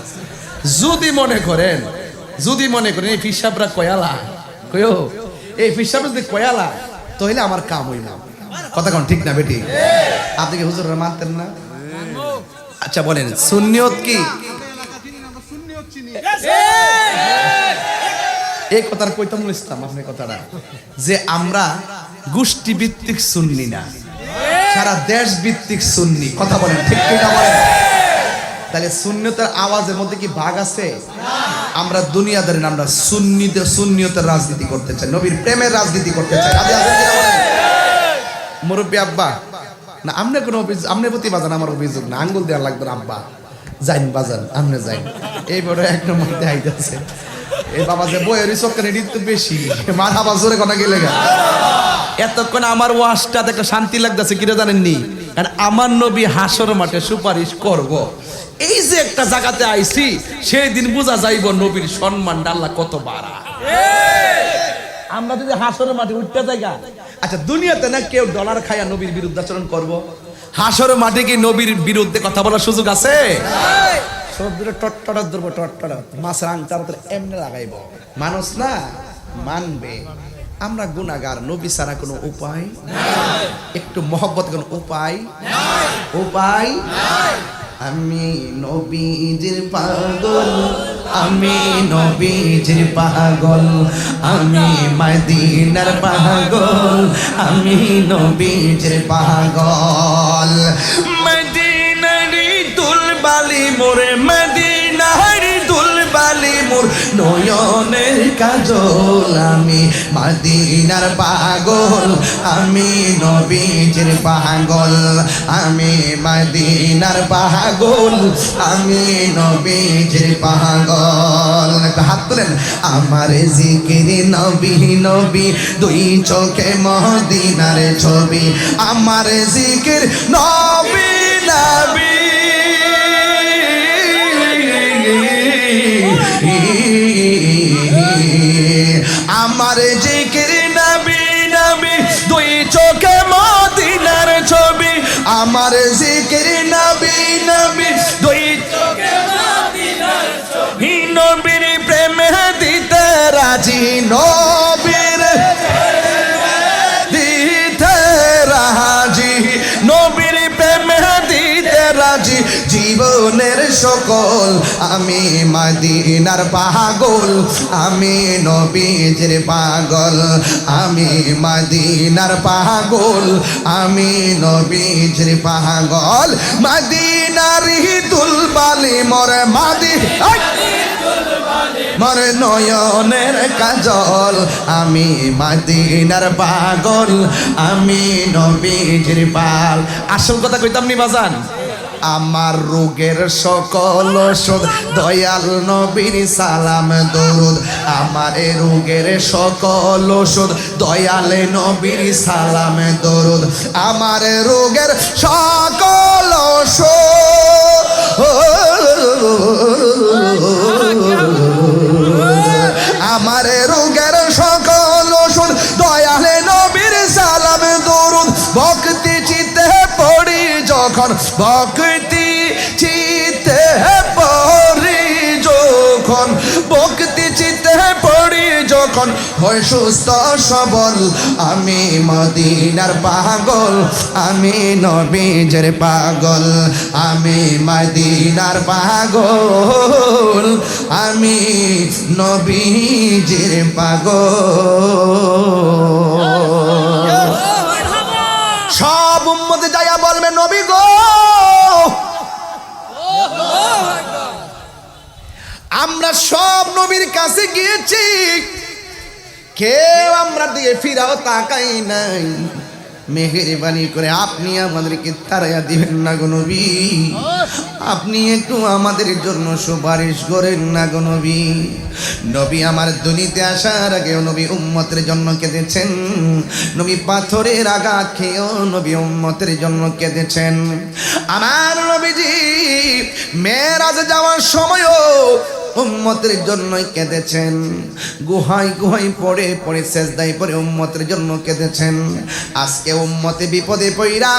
যদি মনে করেন এই ফিসাবরা কয়ালা কইও, এই ফিসাবরা যদি কয়ালা তাহলে আমার কাম হইল, কথা কোন ঠিক না বেটি? আপনি কি হুজুররা মানতেন না? আচ্ছা বলেন সুন্নিয়ত কি? এই কথাটা কইতাম ইসলাম আপনি কথাটা যে আমরা গোষ্ঠী ভিত্তিক সুন্নি না, সারা দেশ ভিত্তিক সুন্নি, কথা বলেন ঠিক কিনা বলেন? তাহলে সুন্নিয়তের আওয়াজের মধ্যে কি ভাগ আছে? আমরা দুনিয়াদারি না, আমরা সুন্নিয়তের রাজনীতি করতে চাই, নবীর প্রেমের রাজনীতি করতে চাই। রাজি আছেন কিনা বলেন? মুরব্বী আব্বা না, আমনে কোনো আমনে প্রতি বাজান আমার অভিযোগ না, আঙ্গুল দেওয়া লাগবে না, আব্বা যাইন বাজান আমনে যাইন, এই বড় 1 নম্বর দেখাইতেছে। এই বাবা যে বইয়ের চক্করে নিত বেশি মারহাবা জোরে কথা গেলে গা। এতক্ষণ আমার ওয়াজটা দেখে শান্তি লাগতেছে, কিরে জানেননি? কারণ আমার নবী হাসর মাঠে সুপারিশ করব, এই যে একটা জায়গাতে আইছি সেই দিন বোঝা যাইব নবীর সম্মান আল্লাহ কত বাড়া। আমরা যদি হাসরের মাঠে উঠতে জায়গা, আচ্ছা দুনিয়াতে না কেউ ডলার খায়া নবীর বিরুদ্ধে আচরণ করব, হাসরের মাঠে কি নবীর বিরুদ্ধে কথা বলার সুযোগ আছে? সব দূরে টটটড়া ধরবো, টটটড়া মাছের আংটার এমনি লাগাইব, মানুষ না মানবে। আমরা গুনাহগার, নবী ছাড়া কোনো উপায় নাই, একটু মহব্বত কোনো উপায় নাই। আমি নবীজির পাগল, আমি নবীজির পাগল, আমি মদিনার পাগল, আমি নবীজির পাগল। মদিনারি দুলবালি মোরে, মদিনারি দুলবালি মোর নয়নের কাজল, আমি মদিনার পাগল, আমি নবীজির পাগল, আমি মদিনার পাগল, আমি নবীজির পাগল। হাত তুলেন। আমার জিকির নবী নবী, দুই চোখে মদিনার ছবি, আমার জিকির নবী নবী, আমার জিকির নবী নবী, দুই চোখে মদিনার ছবি, আমার জিকির নবী নবী, দুই চোখে মদিনার ছবি, নবীর প্রেমে দিতে রাজি, নবীর দিতে রাজি, নবীর প্রেমে দিতে রাজি, জীবনের সকল আমি মদিনার পাগল, আমি নবীজির পাগল, আমি মদিনার পাগল, আমি নবীজির পাগল। মদিনার দুলবালি মোরে মর নয়নের কাজল, আমি মদিনার পাগল, আমি নবীজির পাল। আসল কথা কইতাম নি বাজান, আমার রোগের সকল ওষুধ দয়াল নবীর সালাম দরুদ, আমার রোগের সকল ওষুধ দয়াল নবীর সালাম দরুদ, আমার রোগের সকল আমার রোগের সকল ওষুধ দয়ালে নবীর সালাম দরুদ। ভক্তি চিতে পড়ি যখন, ভক্তি চিতে পড়ি যখন, ভক্তি চিতে পড়ি যখন, হয় সুস্থ সবল, আমি মদিনার পাগল, আমি নবীজের পাগল, আমি মদিনার পাগল, আমি নবীজের পাগল। সব উম্মতে যাইয়া বলবে নবী গো, আমরা সব নবীর কাছে গিয়েছি, কেউ আমরা দিয়ে ফিরাও তাকাই নাই, মেহেরবানি করে আপনি আমাদেরকে তাড়াইয়া দিবেন না গো নবী, আপনি একটু আমাদের জন্য সুপারিশ করেন না গো নবী। নবী আমার দুনিয়াতে আসার আগেও নবী উম্মতের জন্য কেঁদেছেন, নবী পাথরের আঘাত খেয়েও নবী উম্মতের জন্য কেঁদেছেন। আমার নবীজি মেরাজে যাওয়ার সময়ও উম্মতের জন্যই কেঁদেছেন, গুহায় গুহায় পড়ে পড়ে সেজদায় পড়ে উম্মতের জন্য কেঁদেছেন। আজকে উম্মতে বিপদে পইরা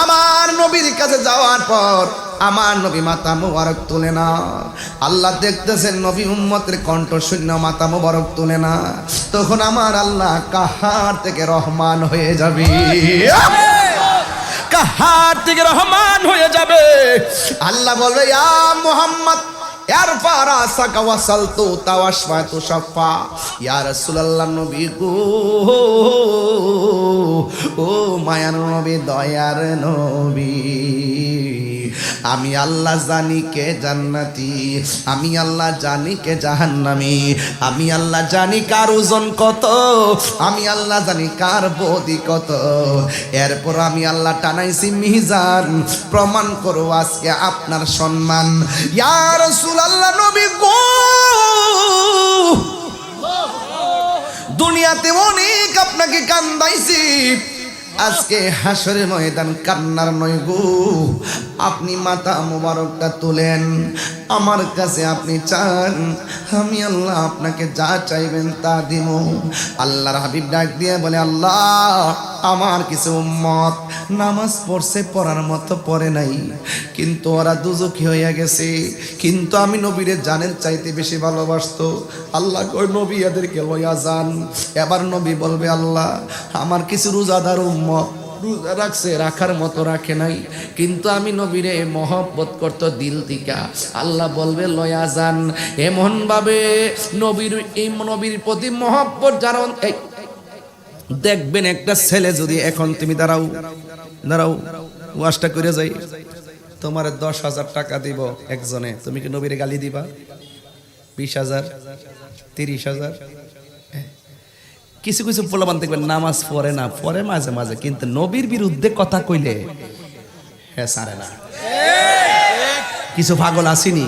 আমার নবীর কাছে যাওয়ার পর আমার নবী মাথা মোবারক তুলে না, আল্লাহ দেখতেছেন নবী উম্মতের কণ্ঠ শূন্য মাথা মোবারক তুলে না, তখন আমার আল্লাহ কাহার থেকে রহমান হয়ে যাবে, কাহার থেকে রহমান হয়ে যাবে। আল্লাহ বলবে ইয়া মুহাম্মদ ইয়ারফা রাসাকা ওয়াসালতু তাওয়াশফাতু শাফা, ইয়া রাসূলুল্লাহ নবী গো, ও মায়ার নবী দয়ার নবী, আমি আল্লাহ জানি কে জান্নাতি, আমি আল্লাহ জানি কে জাহান্নামী, আমি আল্লাহ জানি কার ওজন কত, আমি আল্লাহ জানি কার বডি কত, এরপর আমি আল্লাহ টানাইছি মিজান, প্রমাণ করো আজকে আপনার সম্মান। ইয়া রাসূলুল্লাহ নবী গো, দুনিয়াতে অনেক আপনাকে কান্দাইছি, আজকে হাসরের ময়দান কান্নার নয় গো, আপনি মাথা মোবারকটা তুলেন, আমার কাছে আপনি চান, আমি আল্লাহ আপনাকে যা চাইবেন তা দিব। আল্লাহর হাবিব ডাক দিয়ে বলে আল্লাহ, আমার কিছু উম্মত নামাজ পড়ছে, পড়ার মতো পড়ে নাই, কিন্তু ওরা দুজখী হইয়া গেছে, কিন্তু আমি নবীরে জানের চাইতে বেশি ভালোবাসতো। আল্লাহ কই নবী এদেরকে লইয়া যান। এবার নবী বলবে আল্লাহ, আমার কিছু রোজাদার উম্মত রোজা রাখছে, রাখার মতো রাখে নাই, কিন্তু আমি নবীরে মহব্বত করতো দিল থেকে। আল্লাহ বলবে লয়া যান। এমন ভাবে নবীর নবীর প্রতি মহব্বত যারা, দেখবেন একটা ছেলে যদি এখন তুমি দাঁড়াও দাঁড়াও ওয়াজটা করে যাই, তোমার 10,000 টাকা দিব একজনে, তুমি কি নবীরে গালি দিবা? 20,000 30,000? কিছু কিছু পোলাপান দেখবেন নামাজ পড়ে না, পড়ে মাঝে মাঝে, কিন্তু নবীর বিরুদ্ধে কথা কইলে হ্যাঁ সারে না। কিছু পাগল আসেনি,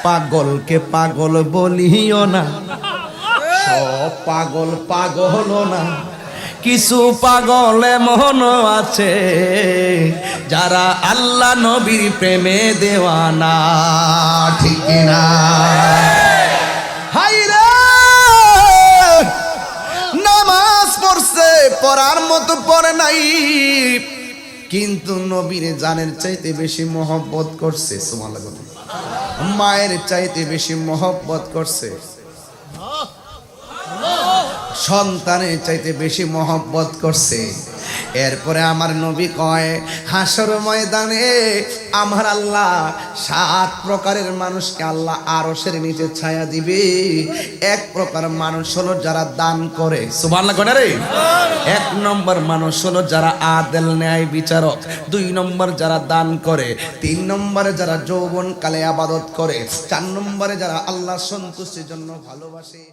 পাগলকে পাগল বলিও না, সব পাগল পাগল না, কিছু পাগল এমন আছে যারা আল্লাহ নবীর প্রেমে দেওয়ানা, ঠিক না? পড়ার মতো পড়ে নাই, কিন্তু নবীর জানের চাইতে বেশি মহব্বত করছে, সুবহানাল্লাহ, মায়ের চাইতে বেশি মহব্বত করছে, সন্তানের চাইতে বেশি মহব্বত করছে, এরপরে আমার নবী কয় হাসর ময়দানে আমার আল্লাহ 7 প্রকারের মানুষকে আল্লাহ আরশের নিচে ছায়া দিবে। এক প্রকার মানুষ হলো যারা দান করে, সুবহানাল্লাহ কয় না রে। 1 নম্বর মানুষ হলো যারা আদেল ন্যায় বিচারক, 2 নম্বর যারা দান করে, 3 নম্বরে যারা যৌবনকালে ইবাদত করে, 4 নম্বরে যারা আল্লাহ সন্তুষ্টির জন্য ভালোবাসে।